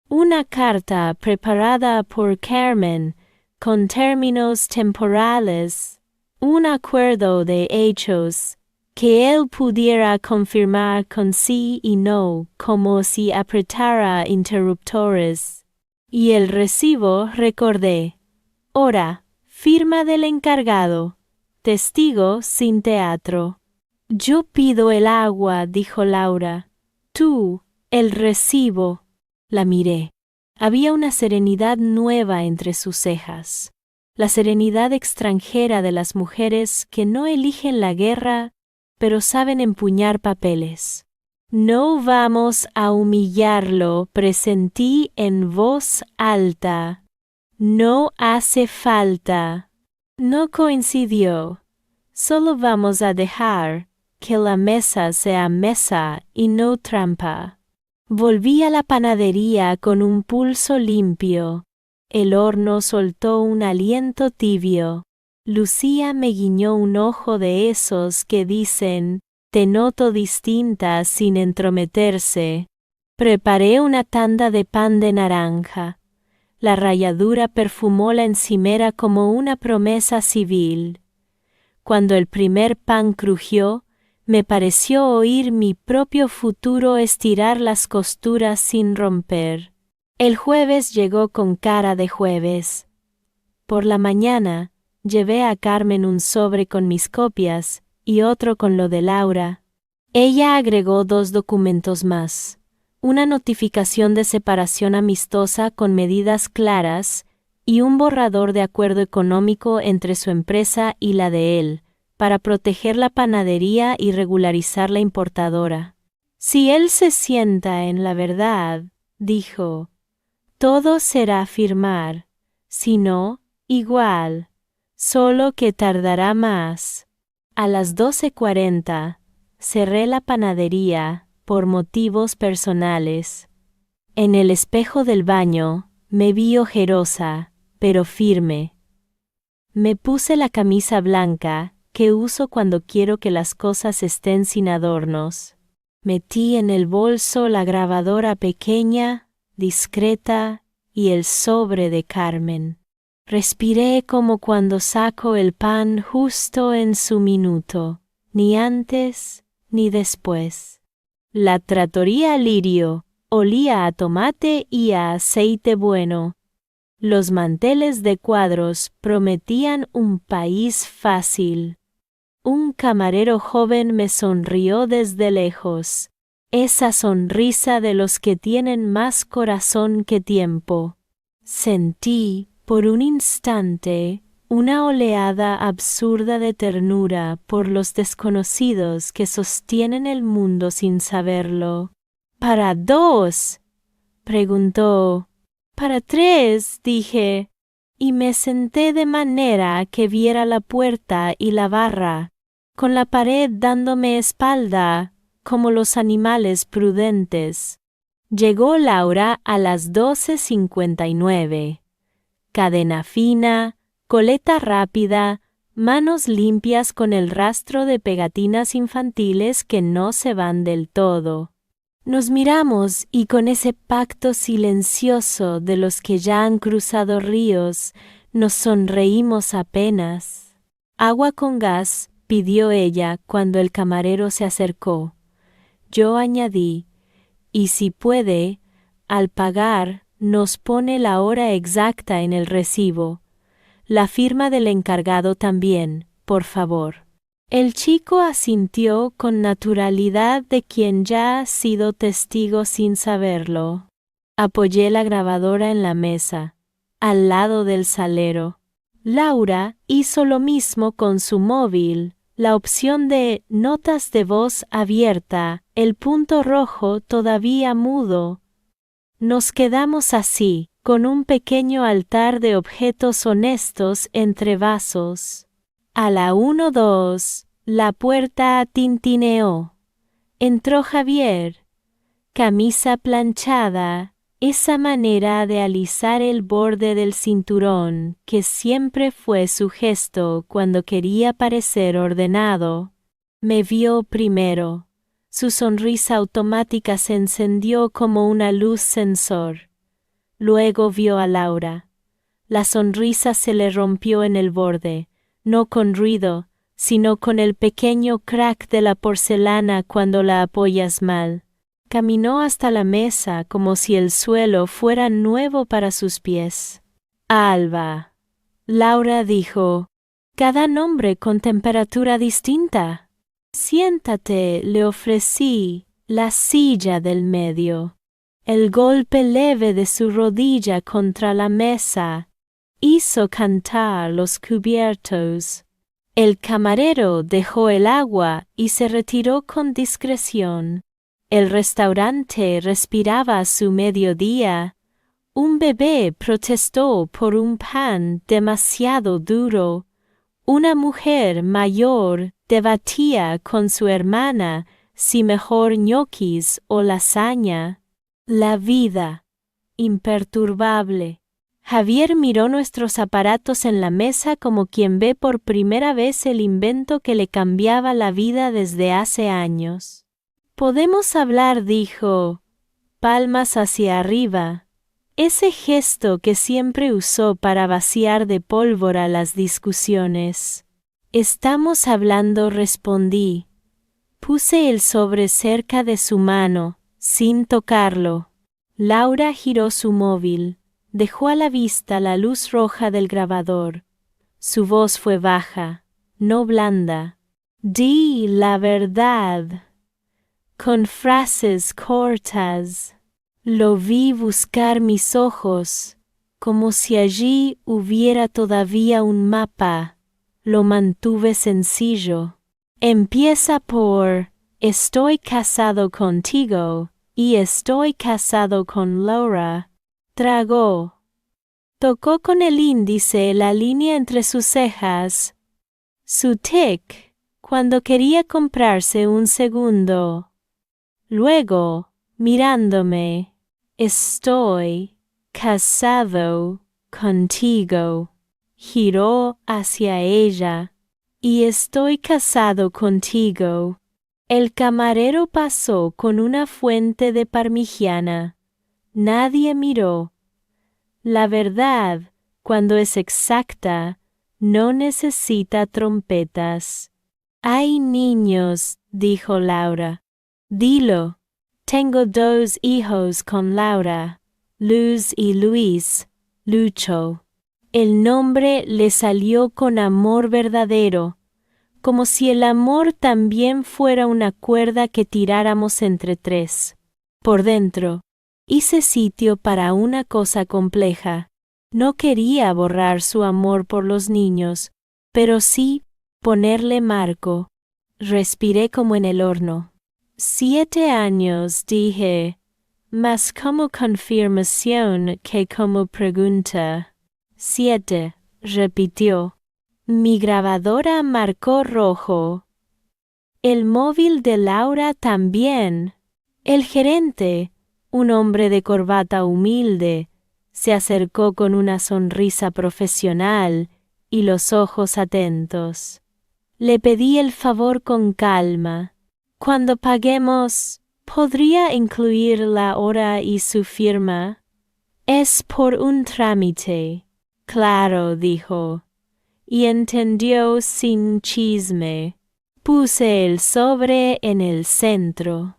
Una carta preparada por Carmen con términos temporales. Un acuerdo de hechos que él pudiera confirmar con sí y no, como si apretara interruptores. Y el recibo, recordé. Hora, firma del encargado. Testigo sin teatro. Yo pido el agua, dijo Laura. Tú, el recibo. La miré. Había una serenidad nueva entre sus cejas. La serenidad extranjera de las mujeres que no eligen la guerra, pero saben empuñar papeles. No vamos a humillarlo, presentí en voz alta. No hace falta. No coincidió. Solo vamos a dejar que la mesa sea mesa y no trampa. Volví a la panadería con un pulso limpio. El horno soltó un aliento tibio. Lucía me guiñó un ojo de esos que dicen, te noto distinta sin entrometerse. Preparé una tanda de pan de naranja. La ralladura perfumó la encimera como una promesa civil. Cuando el primer pan crujió, me pareció oír mi propio futuro estirar las costuras sin romper. El jueves llegó con cara de jueves. Por la mañana, llevé a Carmen un sobre con mis copias y otro con lo de Laura. Ella agregó 2 documentos más. Una notificación de separación amistosa con medidas claras y un borrador de acuerdo económico entre su empresa y la de él, para proteger la panadería y regularizar la importadora. Si él se sienta en la verdad, dijo, todo será firmar, si no, igual, solo que tardará más. A las 12:40, cerré la panadería por motivos personales. En el espejo del baño, me vi ojerosa, pero firme. Me puse la camisa blanca, que uso cuando quiero que las cosas estén sin adornos. Metí en el bolso la grabadora pequeña, discreta, y el sobre de Carmen. Respiré como cuando saco el pan justo en su minuto, ni antes ni después. La trattoria Lirio olía a tomate y a aceite bueno. Los manteles de cuadros prometían un país fácil. Un camarero joven me sonrió desde lejos, esa sonrisa de los que tienen más corazón que tiempo. Sentí, por un instante, una oleada absurda de ternura por los desconocidos que sostienen el mundo sin saberlo. ¿Para 2? Preguntó. Para 3, dije, y me senté de manera que viera la puerta y la barra, con la pared dándome espalda, como los animales prudentes. Llegó Laura a las 12:59. Cadena fina, coleta rápida, manos limpias con el rastro de pegatinas infantiles que no se van del todo. Nos miramos y con ese pacto silencioso de los que ya han cruzado ríos, nos sonreímos apenas. Agua con gas, pidió ella cuando el camarero se acercó. Yo añadí, y si puede, al pagar, nos pone la hora exacta en el recibo. La firma del encargado también, por favor. El chico asintió con naturalidad de quien ya ha sido testigo sin saberlo. Apoyé la grabadora en la mesa, al lado del salero. Laura hizo lo mismo con su móvil, la opción de notas de voz abierta, el punto rojo todavía mudo. Nos quedamos así, con un pequeño altar de objetos honestos entre vasos. A la 1:02, la puerta tintineó. Entró Javier. Camisa planchada, esa manera de alisar el borde del cinturón que siempre fue su gesto cuando quería parecer ordenado. Me vio primero. Su sonrisa automática se encendió como una luz sensor. Luego vio a Laura. La sonrisa se le rompió en el borde, no con ruido, sino con el pequeño crack de la porcelana cuando la apoyas mal. Caminó hasta la mesa como si el suelo fuera nuevo para sus pies. Alba. Laura dijo, cada nombre con temperatura distinta. Siéntate, le ofrecí, la silla del medio. El golpe leve de su rodilla contra la mesa hizo cantar los cubiertos. El camarero dejó el agua y se retiró con discreción. El restaurante respiraba a su mediodía. Un bebé protestó por un pan demasiado duro. Una mujer mayor debatía con su hermana si mejor ñoquis o lasaña. La vida, imperturbable. Javier miró nuestros aparatos en la mesa como quien ve por primera vez el invento que le cambiaba la vida desde hace años. Podemos hablar, dijo. palmas hacia arriba. Ese gesto que siempre usó para vaciar de pólvora las discusiones. Estamos hablando, respondí. Puse el sobre cerca de su mano, sin tocarlo. Laura giró su móvil. Dejó a la vista la luz roja del grabador. Su voz fue baja, no blanda. Di la verdad. Con frases cortas. Lo vi buscar mis ojos, como si allí hubiera todavía un mapa. Lo mantuve sencillo. Empieza por, estoy casado contigo, y estoy casado con Laura. Tragó. Tocó con el índice la línea entre sus cejas. Su tic, cuando quería comprarse un segundo. Luego, mirándome, estoy casado contigo. Giró hacia ella. Y estoy casado contigo. El camarero pasó con una fuente de parmigiana. Nadie miró. La verdad, cuando es exacta, no necesita trompetas. Hay niños, dijo Laura. Dilo. Tengo 2 hijos con Laura, Luz y Luis, Lucho. El nombre le salió con amor verdadero, como si el amor también fuera una cuerda que tiráramos entre 3. Por dentro, hice sitio para una cosa compleja. No quería borrar su amor por los niños, pero sí ponerle marco. Respiré como en el horno. 7 años, dije, más como confirmación que como pregunta. 7, repitió. Mi grabadora marcó rojo. El móvil de Laura también. El gerente, un hombre de corbata humilde, se acercó con una sonrisa profesional y los ojos atentos. Le pedí el favor con calma. Cuando paguemos, ¿podría incluir la hora y su firma? Es por un trámite. Claro, dijo. Y entendió sin chisme. Puse el sobre en el centro.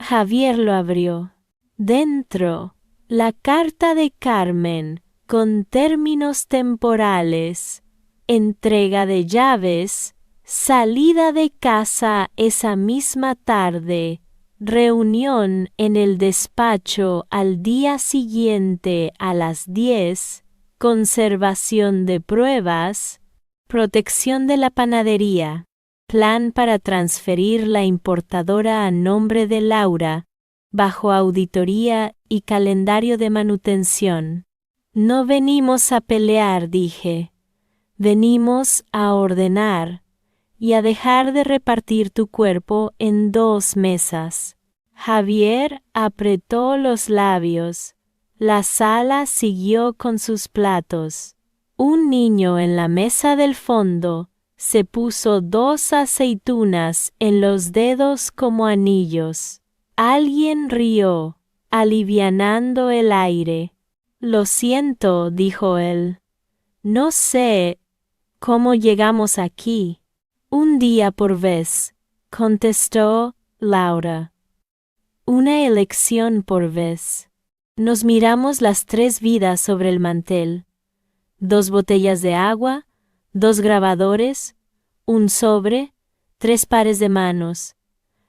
Javier lo abrió. Dentro, la carta de Carmen, con términos temporales, entrega de llaves, salida de casa esa misma tarde, reunión en el despacho al día siguiente a las 10, conservación de pruebas, protección de la panadería, plan para transferir la importadora a nombre de Laura, bajo auditoría y calendario de manutención. No venimos a pelear, dije. Venimos a ordenar y a dejar de repartir tu cuerpo en 2 mesas. Javier apretó los labios. La sala siguió con sus platos. Un niño en la mesa del fondo se puso 2 aceitunas en los dedos como anillos. Alguien rió, alivianando el aire. Lo siento, dijo él. No sé cómo llegamos aquí. Un día por vez, contestó Laura. Una elección por vez. Nos miramos las 3 vidas sobre el mantel. 2 botellas de agua, 2 grabadores, un sobre, 3 pares de manos.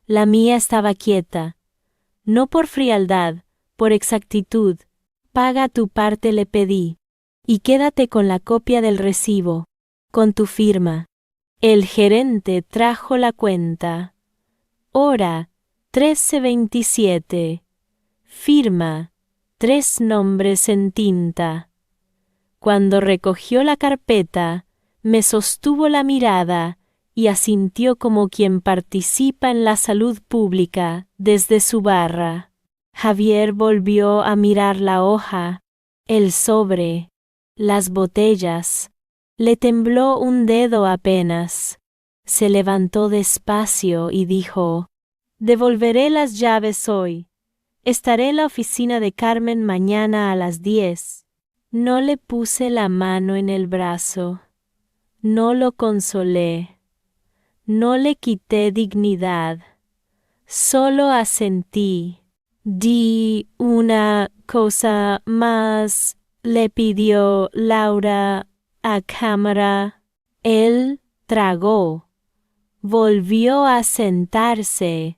La mía estaba quieta. No por frialdad, por exactitud. Paga tu parte, le pedí. Y quédate con la copia del recibo, con tu firma. El gerente trajo la cuenta. Hora, 13:27. Firma, 3 nombres en tinta. Cuando recogió la carpeta, me sostuvo la mirada y asintió como quien participa en la salud pública desde su barra. Javier volvió a mirar la hoja, el sobre, las botellas. Le tembló un dedo apenas. Se levantó despacio y dijo: «Devolveré las llaves hoy. Estaré en la oficina de Carmen mañana a las 10. No le puse la mano en el brazo. No lo consolé. No le quité dignidad. Solo asentí. Di una cosa más, le pidió Laura a cámara. Él tragó. Volvió a sentarse.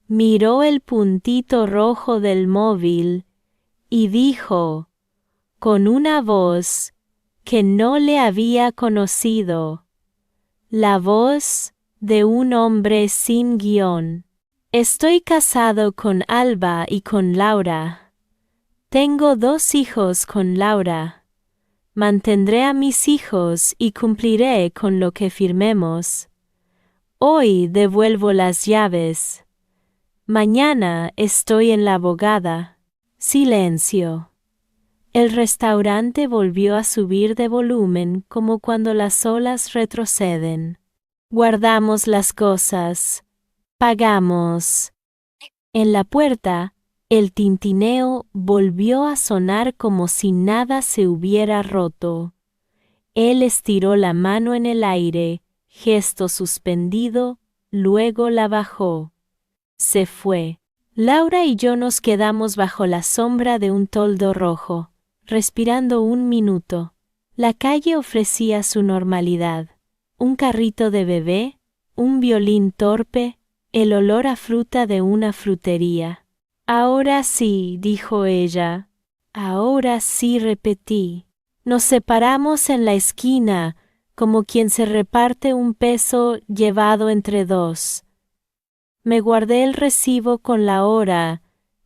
Miró el puntito rojo del móvil y dijo, con una voz que no le había conocido, la voz de un hombre sin guión. Estoy casado con Alba y con Laura. Tengo 2 hijos con Laura. Mantendré a mis hijos y cumpliré con lo que firmemos. Hoy devuelvo las llaves. Mañana estoy en la abogada. Silencio. El restaurante volvió a subir de volumen como cuando las olas retroceden. Guardamos las cosas. Pagamos. En la puerta, el tintineo volvió a sonar como si nada se hubiera roto. Él estiró la mano en el aire, gesto suspendido, luego la bajó. Se fue. Laura y yo nos quedamos bajo la sombra de un toldo rojo, respirando un minuto. La calle ofrecía su normalidad. Un carrito de bebé, un violín torpe, el olor a fruta de una frutería. Ahora sí, dijo ella. Ahora sí, repetí. Nos separamos en la esquina, como quien se reparte un peso llevado entre 2. Me guardé el recibo con la hora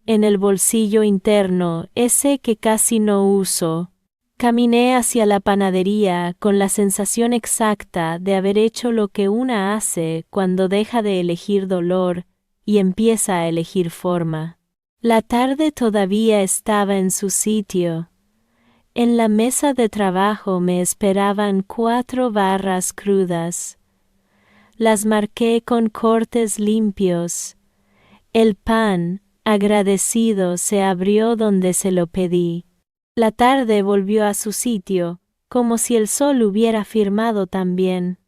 en el bolsillo interno, ese que casi no uso. Caminé hacia la panadería con la sensación exacta de haber hecho lo que una hace cuando deja de elegir dolor y empieza a elegir forma. La tarde todavía estaba en su sitio. En la mesa de trabajo me esperaban 4 barras crudas. Las marqué con cortes limpios. El pan, agradecido, se abrió donde se lo pedí. La tarde volvió a su sitio, como si el sol hubiera firmado también.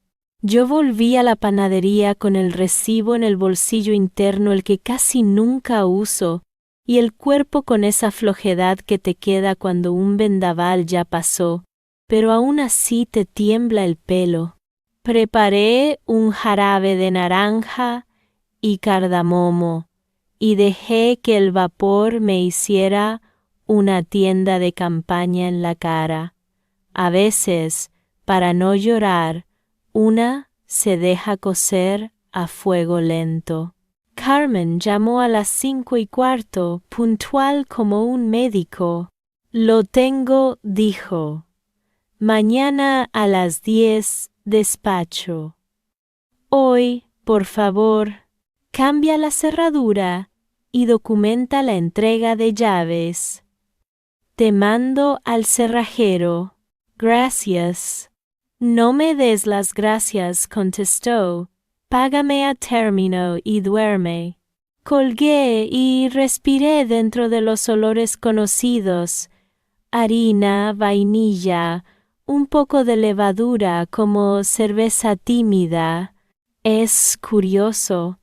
Yo volví a la panadería con el recibo en el bolsillo interno, el que casi nunca uso, y el cuerpo con esa flojedad que te queda cuando un vendaval ya pasó, pero aún así te tiembla el pelo. Preparé un jarabe de naranja y cardamomo y dejé que el vapor me hiciera una tienda de campaña en la cara. A veces, para no llorar, una se deja cocer a fuego lento. Carmen llamó a las 5:15, puntual como un médico. Lo tengo, dijo. Mañana a las 10, despacho. Hoy, por favor, cambia la cerradura y documenta la entrega de llaves. Te mando al cerrajero. Gracias. No me des las gracias, contestó. Págame a término y duerme. Colgué y respiré dentro de los olores conocidos. Harina, vainilla, un poco de levadura como cerveza tímida. Es curioso.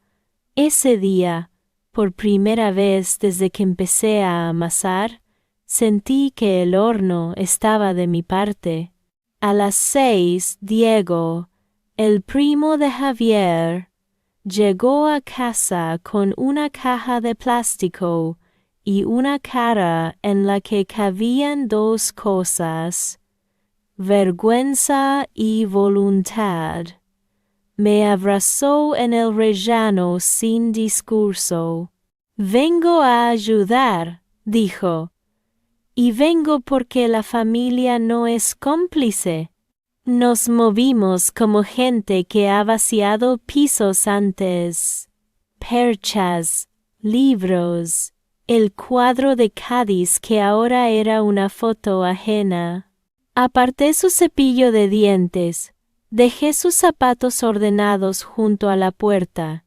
Ese día, por primera vez desde que empecé a amasar, sentí que el horno estaba de mi parte. A las 6, Diego, el primo de Javier, llegó a casa con una caja de plástico y una cara en la que cabían 2 cosas: vergüenza y voluntad. Me abrazó en el rellano sin discurso. Vengo a ayudar, dijo. Y vengo porque la familia no es cómplice. Nos movimos como gente que ha vaciado pisos antes. Perchas, libros, el cuadro de Cádiz que ahora era una foto ajena. Aparté su cepillo de dientes. Dejé sus zapatos ordenados junto a la puerta.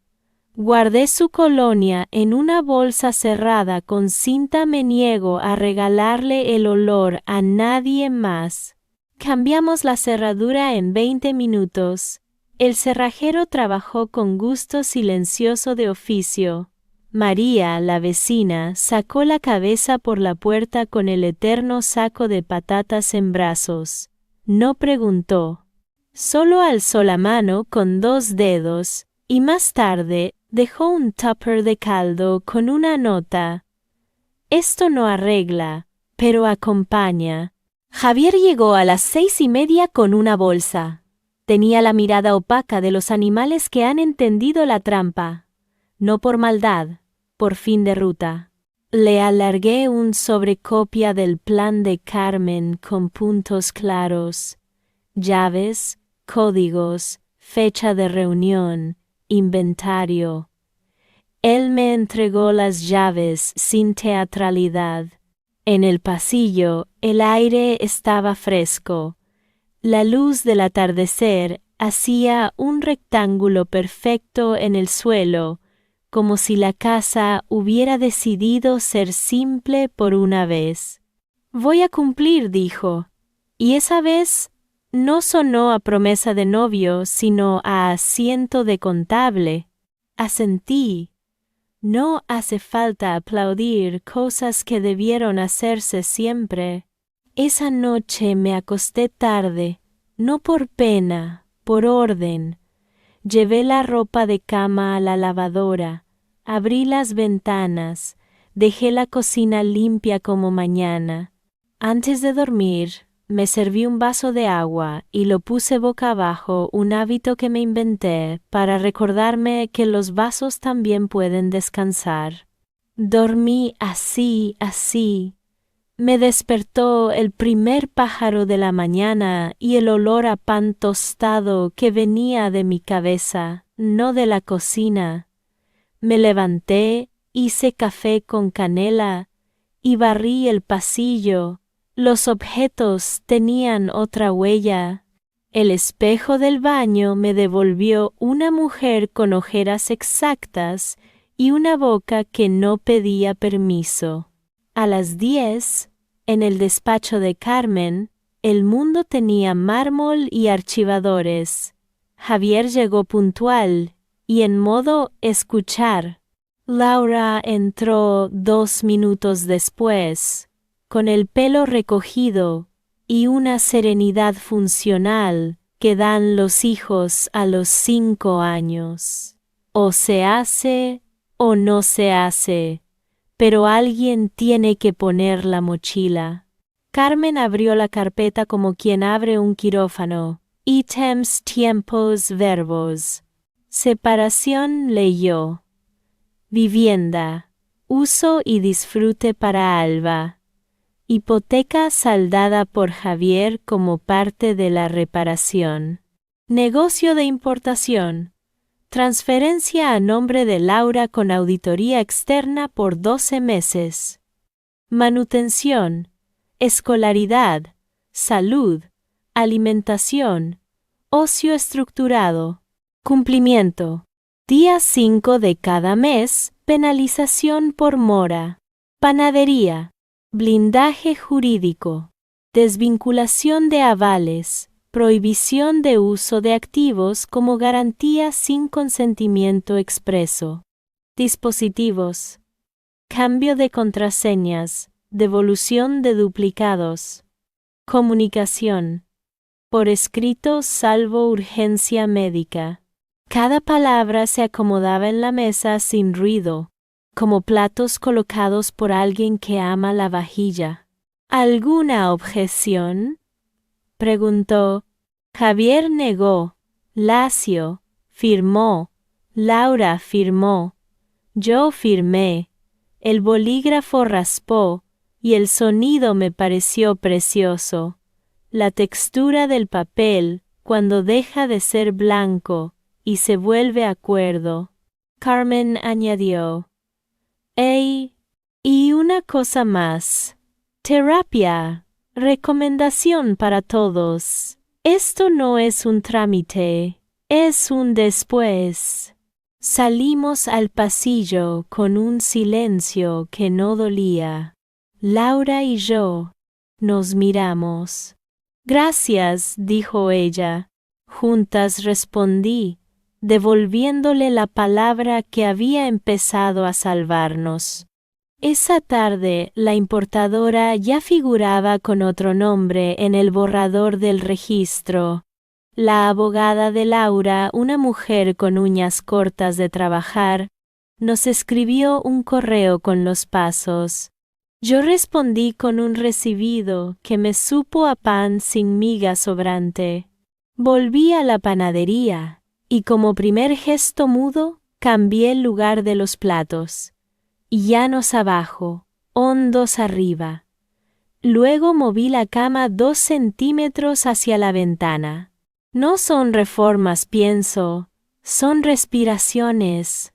Guardé su colonia en una bolsa cerrada con cinta. Me niego a regalarle el olor a nadie más. Cambiamos la cerradura en 20 minutos. El cerrajero trabajó con gusto silencioso de oficio. María, la vecina, sacó la cabeza por la puerta con el eterno saco de patatas en brazos. No preguntó. Solo alzó la mano con 2 dedos, y más tarde dejó un tupper de caldo con una nota. Esto no arregla, pero acompaña. Javier llegó a las 6:30 con una bolsa. Tenía la mirada opaca de los animales que han entendido la trampa. No por maldad, por fin de ruta. Le alargué un sobrecopia del plan de Carmen con puntos claros, llaves, códigos, fecha de reunión, inventario. Él me entregó las llaves sin teatralidad. En el pasillo el aire estaba fresco. La luz del atardecer hacía un rectángulo perfecto en el suelo, como si la casa hubiera decidido ser simple por una vez. Voy a cumplir, dijo, y esa vez no sonó a promesa de novio, sino a asiento de contable. Asentí. No hace falta aplaudir cosas que debieron hacerse siempre. Esa noche me acosté tarde, no por pena, por orden. Llevé la ropa de cama a la lavadora, abrí las ventanas, dejé la cocina limpia como mañana. Antes de dormir, me serví un vaso de agua y lo puse boca abajo, un hábito que me inventé para recordarme que los vasos también pueden descansar. Dormí así. Me despertó el primer pájaro de la mañana y el olor a pan tostado que venía de mi cabeza, no de la cocina. Me levanté, hice café con canela y barrí el pasillo. Los objetos tenían otra huella. El espejo del baño me devolvió una mujer con ojeras exactas y una boca que no pedía permiso. A las 10, en el despacho de Carmen, el mundo tenía mármol y archivadores. Javier llegó puntual y en modo escuchar. Laura entró 2 minutos después, con el pelo recogido y una serenidad funcional que dan los hijos a los 5 años. O se hace o no se hace, pero alguien tiene que poner la mochila. Carmen abrió la carpeta como quien abre un quirófano. Ítems, tiempos, verbos. Separación leyó. Vivienda. Uso y disfrute para Alba. Hipoteca saldada por Javier como parte de la reparación. Negocio de importación. Transferencia a nombre de Laura con auditoría externa por 12 meses. Manutención. Escolaridad. Salud. Alimentación. Ocio estructurado. Cumplimiento. Día 5 de cada mes, penalización por mora. Panadería. Blindaje jurídico. Desvinculación de avales. Prohibición de uso de activos como garantía sin consentimiento expreso. Dispositivos. Cambio de contraseñas. Devolución de duplicados. Comunicación. Por escrito salvo urgencia médica. Cada palabra se acomodaba en la mesa sin ruido, como platos colocados por alguien que ama la vajilla. ¿Alguna objeción?, preguntó. Javier negó. Lacio firmó. Laura firmó. Yo firmé. El bolígrafo raspó y el sonido me pareció precioso. La textura del papel cuando deja de ser blanco y se vuelve a cuerdo. Carmen añadió. Y una cosa más. Terapia. Recomendación para todos. Esto no es un trámite, es un después. Salimos al pasillo con un silencio que no dolía. Laura y yo nos miramos. Gracias, dijo ella. Juntas respondí, devolviéndole la palabra que había empezado a salvarnos. Esa tarde la importadora ya figuraba con otro nombre en el borrador del registro. La abogada de Laura, una mujer con uñas cortas de trabajar, nos escribió un correo con los pasos. Yo respondí con un recibido que me supo a pan sin miga sobrante. Volví a la panadería y como primer gesto mudo cambié el lugar de los platos. Llanos abajo, hondos arriba. Luego moví la cama 2 centímetros hacia la ventana. No son reformas, pienso, son respiraciones.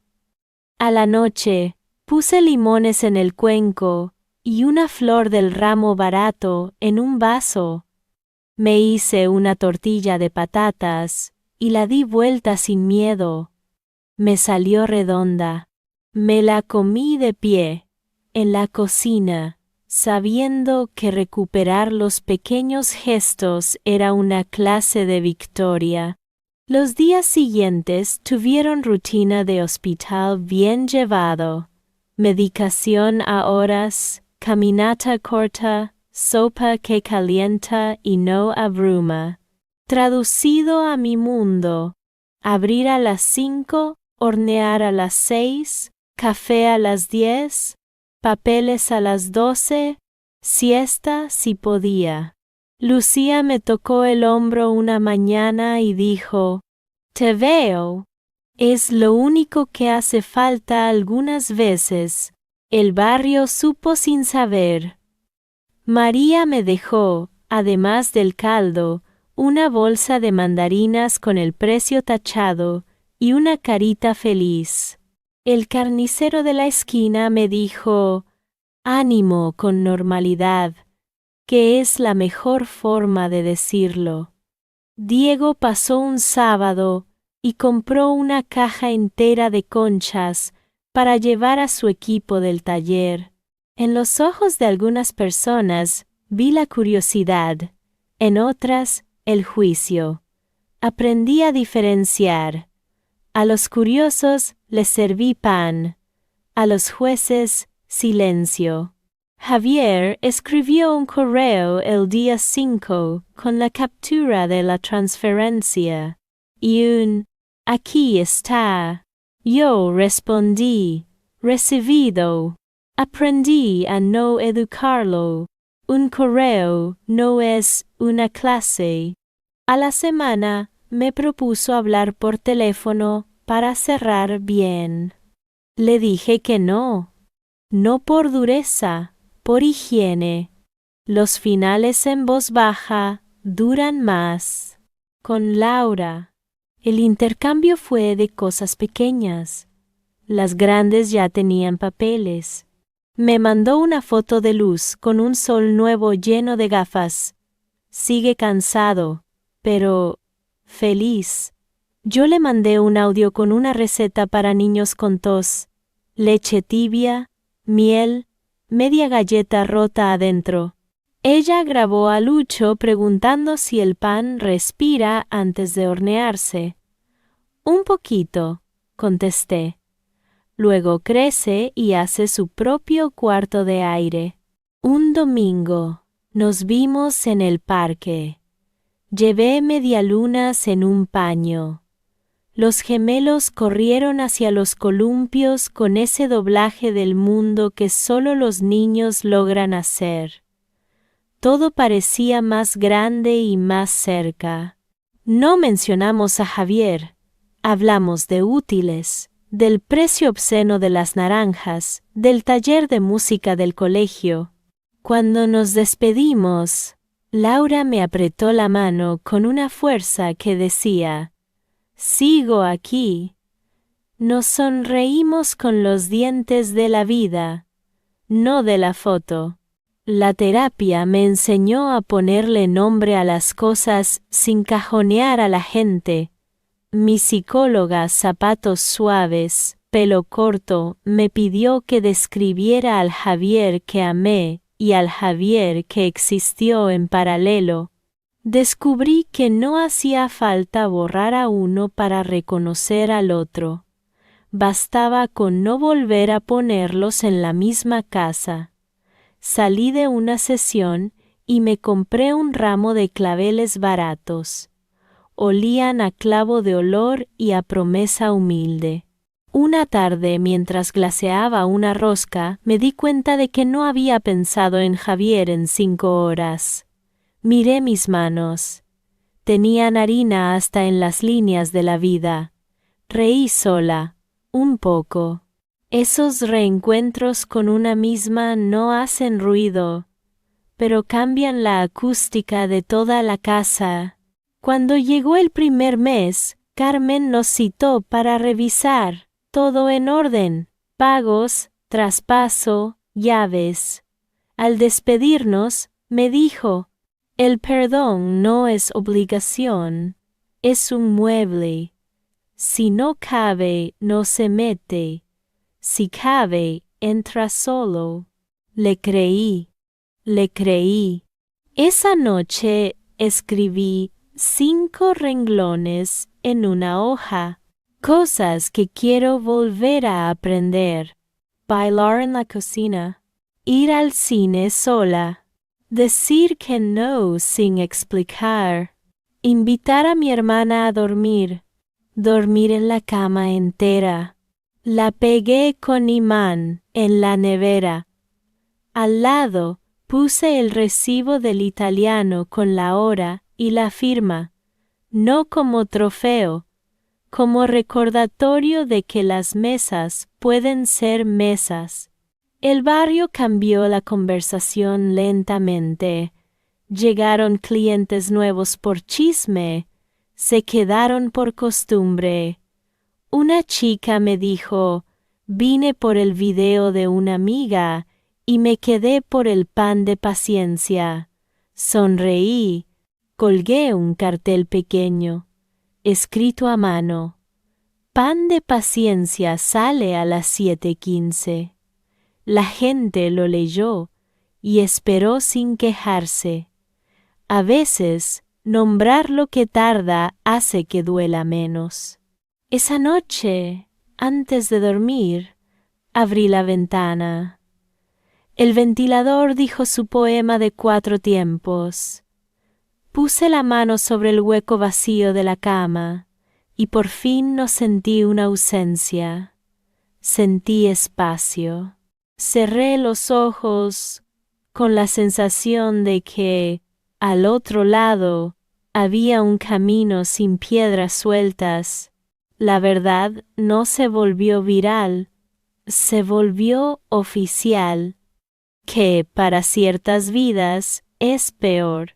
A la noche, puse limones en el cuenco y una flor del ramo barato en un vaso. Me hice una tortilla de patatas y la di vuelta sin miedo. Me salió redonda. Me la comí de pie, en la cocina, sabiendo que recuperar los pequeños gestos era una clase de victoria. Los días siguientes tuvieron rutina de hospital bien llevado, medicación a horas, caminata corta, sopa que calienta y no abruma. Traducido a mi mundo, abrir a las 5, hornear a las 6, café a las 10, papeles a las 12, siesta si podía. Lucía me tocó el hombro una mañana y dijo, «Te veo. Es lo único que hace falta algunas veces». El barrio supo sin saber. María me dejó, además del caldo, una bolsa de mandarinas con el precio tachado y una carita feliz. El carnicero de la esquina me dijo, «Ánimo con normalidad», que es la mejor forma de decirlo. Diego pasó un sábado y compró una caja entera de conchas para llevar a su equipo del taller. En los ojos de algunas personas vi la curiosidad, en otras el juicio. Aprendí a diferenciar. A los curiosos les serví pan, a los jueces silencio. Javier escribió un correo el día 5 con la captura de la transferencia y un «Aquí está». Yo respondí «Recibido». Aprendí a no educarlo. Un correo no es una clase. A la semana me propuso hablar por teléfono para cerrar bien. Le dije que no. No por dureza, por higiene. Los finales en voz baja duran más. Con Laura, el intercambio fue de cosas pequeñas. Las grandes ya tenían papeles. Me mandó una foto de Luz con un sol nuevo lleno de gafas. Sigue cansado, pero feliz. Yo le mandé un audio con una receta para niños con tos, leche tibia, miel, media galleta rota adentro. Ella grabó a Lucho preguntando si el pan respira antes de hornearse. Un poquito, contesté. Luego crece y hace su propio cuarto de aire. Un domingo, nos vimos en el parque. Llevé medialunas en un paño. Los gemelos corrieron hacia los columpios con ese doblaje del mundo que solo los niños logran hacer. Todo parecía más grande y más cerca. No mencionamos a Javier. Hablamos de útiles, del precio obsceno de las naranjas, del taller de música del colegio. Cuando nos despedimos, Laura me apretó la mano con una fuerza que decía, «Sigo aquí». Nos sonreímos con los dientes de la vida, no de la foto. La terapia me enseñó a ponerle nombre a las cosas sin cajonear a la gente. Mi psicóloga zapatos suaves, pelo corto, me pidió que describiera al Javier que amé y al Javier que existió en paralelo. Descubrí que no hacía falta borrar a uno para reconocer al otro. Bastaba con no volver a ponerlos en la misma casa. Salí de una sesión y me compré un ramo de claveles baratos. Olían a clavo de olor y a promesa humilde. Una tarde, mientras glaseaba una rosca, me di cuenta de que no había pensado en Javier en 5 horas. Miré mis manos. Tenían harina hasta en las líneas de la vida. Reí sola, un poco. Esos reencuentros con una misma no hacen ruido, pero cambian la acústica de toda la casa. Cuando llegó el primer mes, Carmen nos citó para revisar, todo en orden, pagos, traspaso, llaves. Al despedirnos, me dijo, el perdón no es obligación, es un mueble. Si no cabe, no se mete. Si cabe, entra solo. Le creí. Esa noche escribí 5 renglones en una hoja. Cosas que quiero volver a aprender. Bailar en la cocina. Ir al cine sola. Decir que no sin explicar. Invitar a mi hermana a dormir. Dormir en la cama entera. La pegué con imán en la nevera. Al lado puse el recibo del italiano con la hora y la firma, no como trofeo, como recordatorio de que las mesas pueden ser mesas. El barrio cambió la conversación lentamente. Llegaron clientes nuevos por chisme, se quedaron por costumbre. Una chica me dijo, vine por el video de una amiga y me quedé por el pan de paciencia. Sonreí, colgué un cartel pequeño, escrito a mano. Pan de paciencia sale a las 7:15. La gente lo leyó y esperó sin quejarse. A veces, nombrar lo que tarda hace que duela menos. Esa noche, antes de dormir, abrí la ventana. El ventilador dijo su poema de 4 tiempos. Puse la mano sobre el hueco vacío de la cama y por fin no sentí una ausencia. Sentí espacio. Cerré los ojos con la sensación de que, al otro lado, había un camino sin piedras sueltas. La verdad no se volvió viral, se volvió oficial, que para ciertas vidas es peor.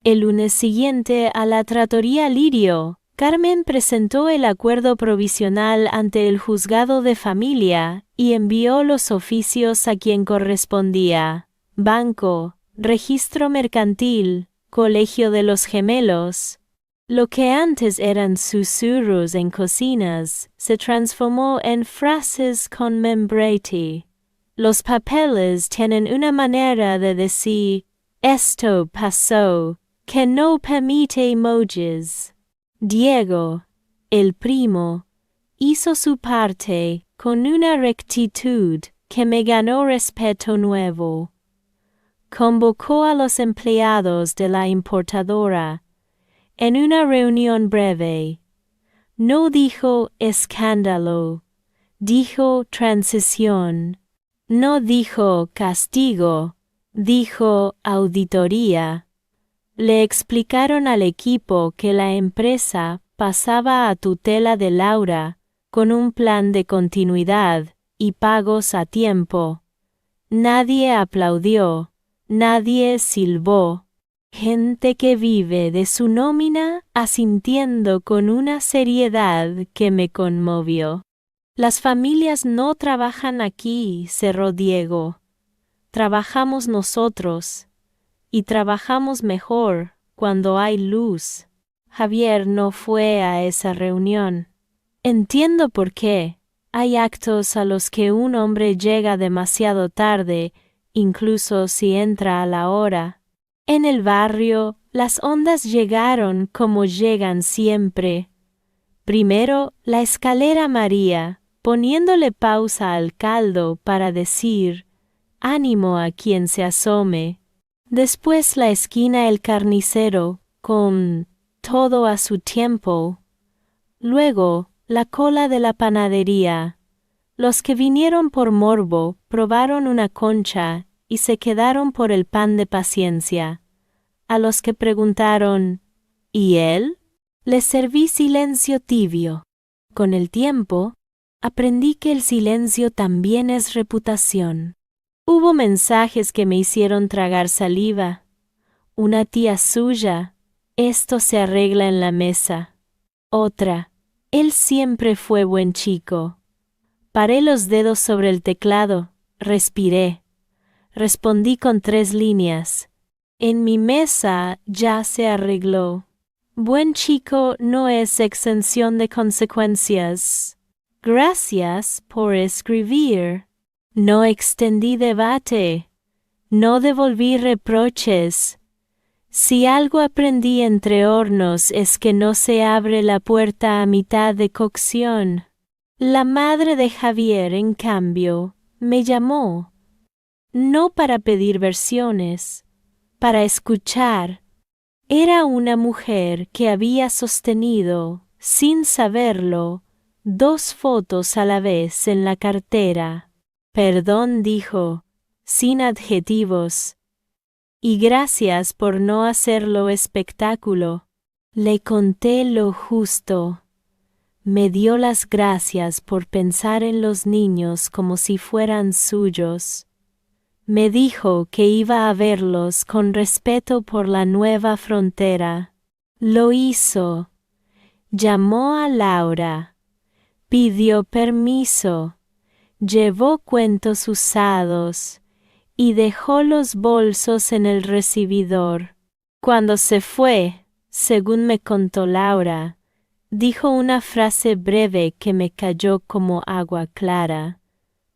El lunes siguiente a la trattoria Lirio, Carmen presentó el acuerdo provisional ante el juzgado de familia y envió los oficios a quien correspondía: banco, registro mercantil, colegio de los gemelos. Lo que antes eran susurros en cocinas se transformó en frases con membrete. Los papeles tienen una manera de decir «esto pasó» que no permite emojis. Diego, el primo, hizo su parte con una rectitud que me ganó respeto nuevo. Convocó a los empleados de la importadora en una reunión breve. No dijo escándalo, dijo transición. No dijo castigo, dijo auditoría. Le explicaron al equipo que la empresa pasaba a tutela de Laura con un plan de continuidad y pagos a tiempo. Nadie aplaudió, nadie silbó. Gente que vive de su nómina asintiendo con una seriedad que me conmovió. Las familias no trabajan aquí, cerró Diego. Trabajamos nosotros. Y trabajamos mejor cuando hay luz. Javier no fue a esa reunión. Entiendo por qué. Hay actos a los que un hombre llega demasiado tarde, incluso si entra a la hora. En el barrio, las ondas llegaron como llegan siempre. Primero, la escalera María, poniéndole pausa al caldo para decir, ánimo a quien se asome. Después la esquina el carnicero, con todo a su tiempo. Luego, la cola de la panadería. Los que vinieron por morbo probaron una concha y se quedaron por el pan de paciencia. A los que preguntaron, ¿y él? Les serví silencio tibio. Con el tiempo, aprendí que el silencio también es reputación. Hubo mensajes que me hicieron tragar saliva. Una tía suya, esto se arregla en la mesa. Otra, él siempre fue buen chico. Paré los dedos sobre el teclado, respiré. Respondí con 3 líneas. En mi mesa ya se arregló. Buen chico no es exención de consecuencias. Gracias por escribir. No extendí debate. No devolví reproches. Si algo aprendí entre hornos es que no se abre la puerta a mitad de cocción. La madre de Javier, en cambio, me llamó. No para pedir versiones, para escuchar. Era una mujer que había sostenido, sin saberlo, 2 fotos a la vez en la cartera. Perdón, dijo, sin adjetivos. Y gracias por no hacerlo espectáculo. Le conté lo justo. Me dio las gracias por pensar en los niños como si fueran suyos. Me dijo que iba a verlos con respeto por la nueva frontera. Lo hizo. Llamó a Laura. Pidió permiso. Llevó cuentos usados. Y dejó los bolsos en el recibidor. Cuando se fue, según me contó Laura, dijo una frase breve que me cayó como agua clara.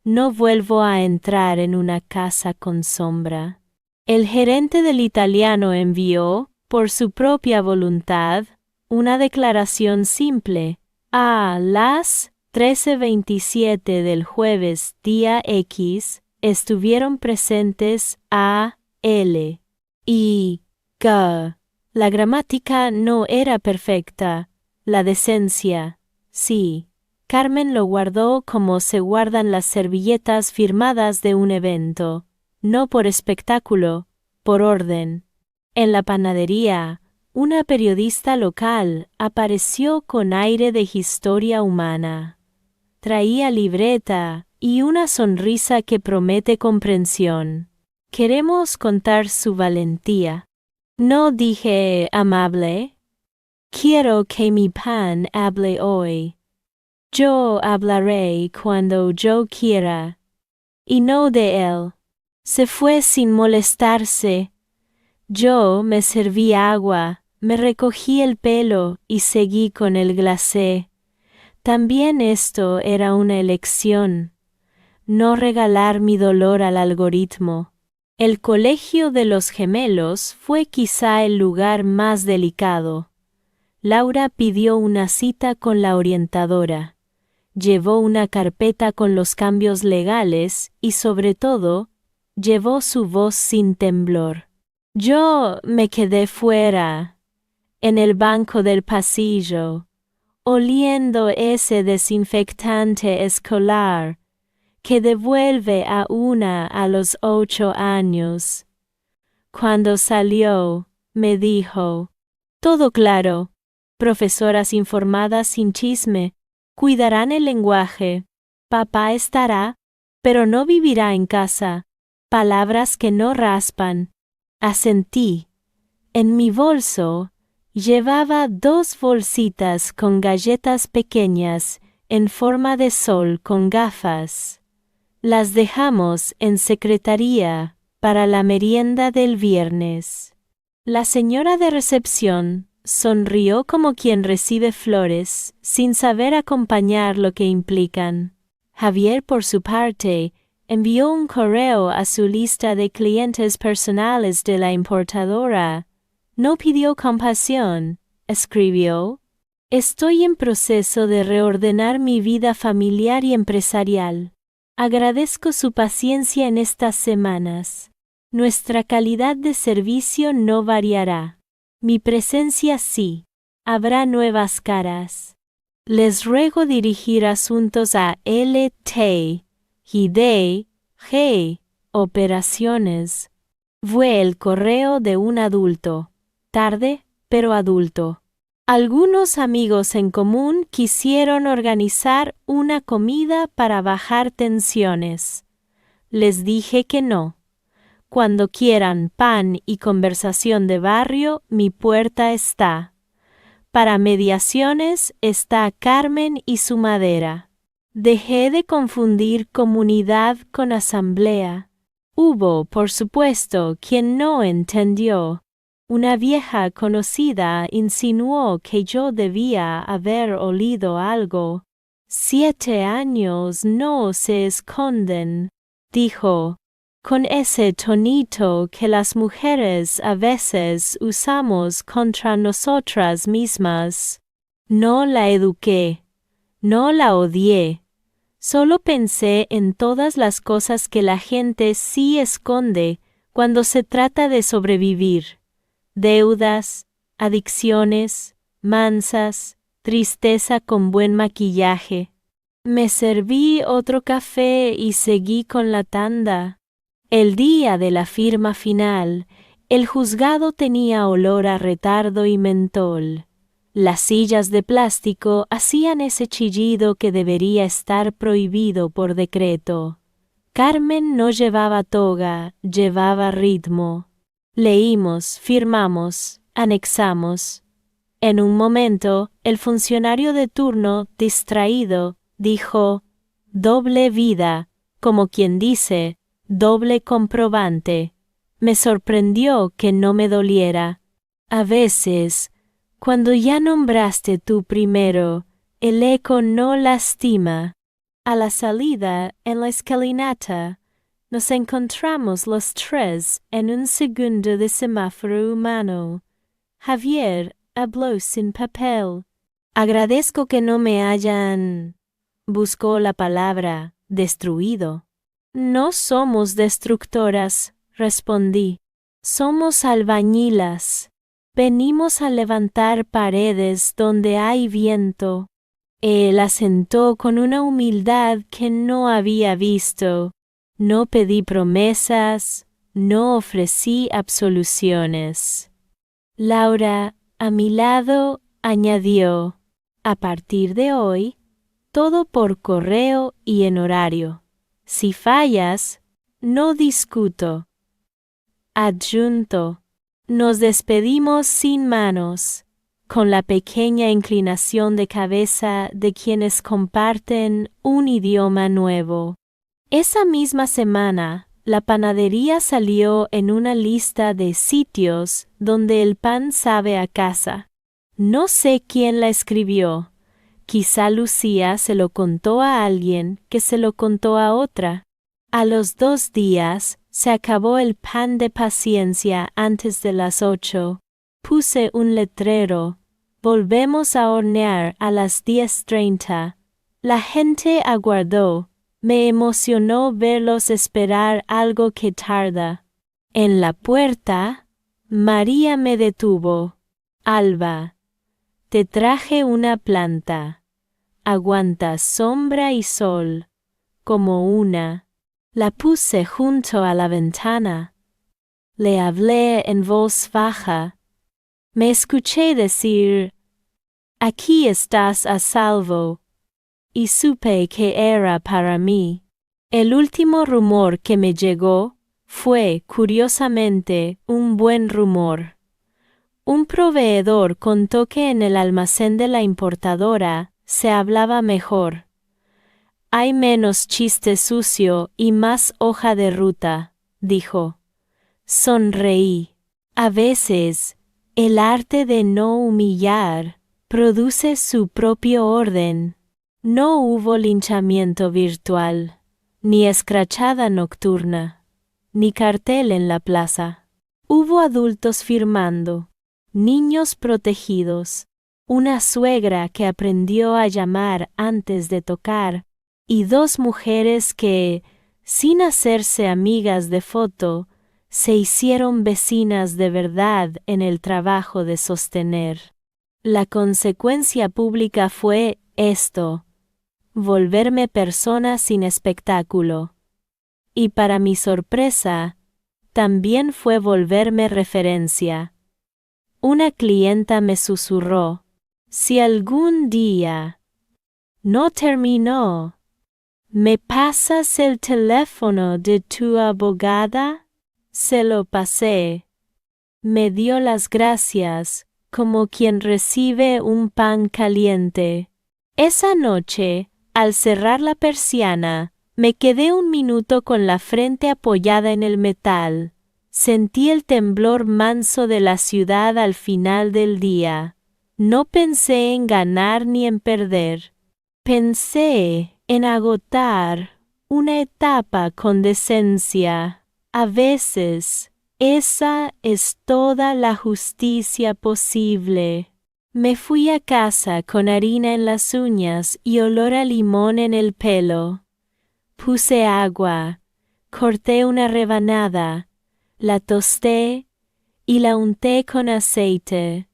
No vuelvo a entrar en una casa con sombra. El gerente del Italiano envió, por su propia voluntad, una declaración simple. A las 13:27 del jueves día X, estuvieron presentes A, L y G. La gramática no era perfecta, la decencia, sí. Carmen lo guardó como se guardan las servilletas firmadas de un evento, no por espectáculo, por orden. En la panadería, una periodista local apareció con aire de historia humana. Traía libreta y una sonrisa que promete comprensión. Queremos contar su valentía. No dije amable. Quiero que mi pan hable hoy. Yo hablaré cuando yo quiera. Y no de él. Se fue sin molestarse. Yo me serví agua, me recogí el pelo y seguí con el glacé. También esto era una elección. No regalar mi dolor al algoritmo. El colegio de los gemelos fue quizá el lugar más delicado. Laura pidió una cita con la orientadora. Llevó una carpeta con los cambios legales y, sobre todo, llevó su voz sin temblor. Yo me quedé fuera, en el banco del pasillo, oliendo ese desinfectante escolar que devuelve a una a los 8 años. Cuando salió, me dijo, todo claro, profesoras informadas sin chisme, cuidarán el lenguaje, papá estará, pero no vivirá en casa, palabras que no raspan. Asentí. En mi bolso, llevaba 2 bolsitas con galletas pequeñas en forma de sol con gafas. Las dejamos en secretaría para la merienda del viernes. La señora de recepción, sonrió como quien recibe flores, sin saber acompañar lo que implican. Javier, por su parte, envió un correo a su lista de clientes personales de la importadora. No pidió compasión, escribió. Estoy en proceso de reordenar mi vida familiar y empresarial. Agradezco su paciencia en estas semanas. Nuestra calidad de servicio no variará. Mi presencia sí. Habrá nuevas caras. Les ruego dirigir asuntos a LT y D.G. Operaciones. Fue el correo de un adulto. Tarde, pero adulto. Algunos amigos en común quisieron organizar una comida para bajar tensiones. Les dije que no. Cuando quieran pan y conversación de barrio, mi puerta está. Para mediaciones está Carmen y su madera. Dejé de confundir comunidad con asamblea. Hubo, por supuesto, quien no entendió. Una vieja conocida insinuó que yo debía haber olido algo. 7 años no se esconden, dijo, con ese tonito que las mujeres a veces usamos contra nosotras mismas. No la eduqué, no la odié. Solo pensé en todas las cosas que la gente sí esconde cuando se trata de sobrevivir. Deudas, adicciones, mansas, tristeza con buen maquillaje. Me serví otro café y seguí con la tanda. El día de la firma final, el juzgado tenía olor a retardo y mentol. Las sillas de plástico hacían ese chillido que debería estar prohibido por decreto. Carmen no llevaba toga, llevaba ritmo. Leímos, firmamos, anexamos. En un momento, el funcionario de turno, distraído, dijo, «Doble vida», como quien dice, «doble comprobante». Me sorprendió que no me doliera. A veces, cuando ya nombraste tú primero, el eco no lastima. A la salida, en la escalinata, nos encontramos los tres en un segundo de semáforo humano. Javier habló sin papel. Agradezco que no me hayan, buscó la palabra, destruido. No somos destructoras, respondí. Somos albañilas. Venimos a levantar paredes donde hay viento. Él asentó con una humildad que no había visto. No pedí promesas, no ofrecí absoluciones. Laura, a mi lado, añadió, a partir de hoy, todo por correo y en horario. Si fallas, no discuto. Adjunto. Nos despedimos sin manos, con la pequeña inclinación de cabeza de quienes comparten un idioma nuevo. Esa misma semana, la panadería salió en una lista de sitios donde el pan sabe a casa. No sé quién la escribió. Quizá Lucía se lo contó a alguien que se lo contó a otra. A los 2 días, se acabó el pan de paciencia antes de las 8. Puse un letrero. Volvemos a hornear a las 10:30. La gente aguardó. Me emocionó verlos esperar algo que tarda. En la puerta, María me detuvo. Alba, te traje una planta. Aguanta sombra y sol, como una. La puse junto a la ventana. Le hablé en voz baja. Me escuché decir, «Aquí estás a salvo». Y supe que era para mí. El último rumor que me llegó fue, curiosamente, un buen rumor. Un proveedor contó que en el almacén de la importadora se hablaba mejor. Hay menos chiste sucio y más hoja de ruta, dijo. Sonreí. A veces, El arte de no humillar produce su propio orden. No hubo linchamiento virtual, ni escrachada nocturna, ni cartel en la plaza. Hubo adultos firmando, niños protegidos, una suegra que aprendió a llamar antes de tocar, y dos mujeres que, sin hacerse amigas de foto, se hicieron vecinas de verdad en el trabajo de sostener. La consecuencia pública fue esto: volverme persona sin espectáculo. Y para mi sorpresa, también fue volverme referencia. Una clienta me susurró: si algún día no terminó, ¿me pasas el teléfono de tu abogada? Se lo pasé. Me dio las gracias, como quien recibe un pan caliente. Esa noche, al cerrar la persiana, me quedé un minuto con la frente apoyada en el metal. Sentí el temblor manso de la ciudad al final del día. No pensé en ganar ni en perder. Pensé en agotar una etapa con decencia. A veces, esa es toda la justicia posible. Me fui a casa con harina en las uñas y olor a limón en el pelo. Puse agua, corté una rebanada, la tosté y la unté con aceite.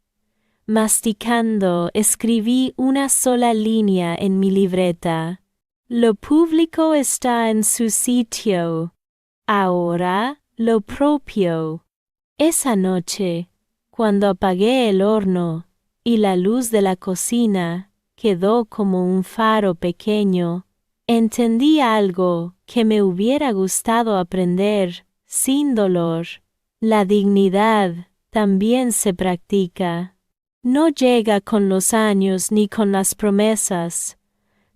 Masticando, escribí una sola línea en mi libreta. Lo público está en su sitio. Ahora, lo propio. Esa noche, cuando apagué el horno y la luz de la cocina quedó como un faro pequeño, entendí algo que me hubiera gustado aprender sin dolor. La dignidad también se practica. No llega con los años ni con las promesas.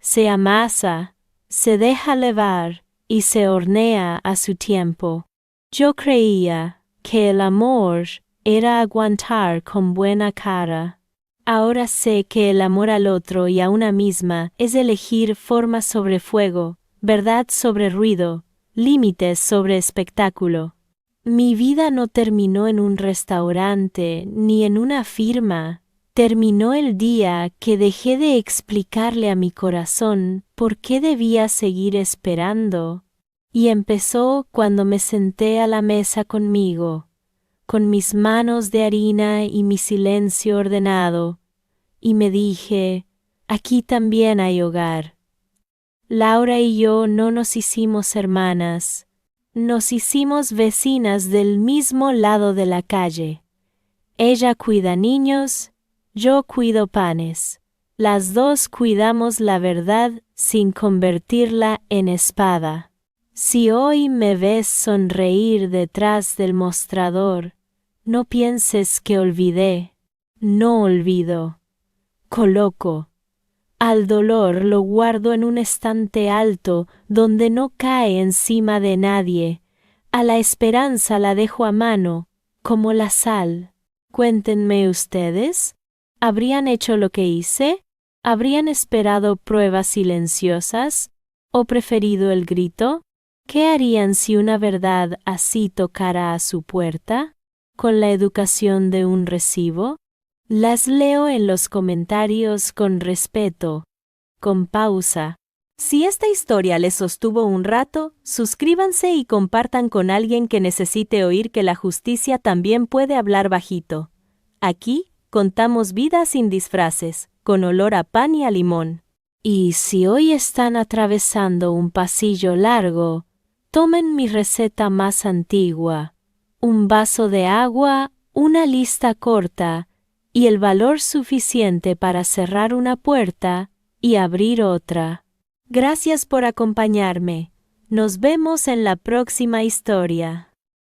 Se amasa, se deja levar y se hornea a su tiempo. Yo creía que el amor era aguantar con buena cara. Ahora sé que el amor al otro y a una misma es elegir forma sobre fuego, verdad sobre ruido, límites sobre espectáculo. Mi vida no terminó en un restaurante ni en una firma. Terminó el día que dejé de explicarle a mi corazón por qué debía seguir esperando. Y empezó cuando me senté a la mesa conmigo, con mis manos de harina y mi silencio ordenado, y me dije: aquí también hay hogar. Laura y yo no nos hicimos hermanas, nos hicimos vecinas del mismo lado de la calle. Ella cuida niños, yo cuido panes. Las dos cuidamos la verdad sin convertirla en espada. Si hoy me ves sonreír detrás del mostrador, no pienses que olvidé. No olvido. Coloco. Al dolor lo guardo en un estante alto donde no cae encima de nadie. A la esperanza la dejo a mano, como la sal. Cuéntenme ustedes, ¿habrían hecho lo que hice? ¿Habrían esperado pruebas silenciosas? ¿O preferido el grito? ¿Qué harían si una verdad así tocara a su puerta? ¿Con la educación de un recibo? Las leo en los comentarios con respeto, con pausa. Si esta historia les sostuvo un rato, suscríbanse y compartan con alguien que necesite oír que la justicia también puede hablar bajito. Aquí contamos vidas sin disfraces, con olor a pan y a limón. Y si hoy están atravesando un pasillo largo, tomen mi receta más antigua: un vaso de agua, una lista corta y el valor suficiente para cerrar una puerta y abrir otra. Gracias por acompañarme. Nos vemos en la próxima historia.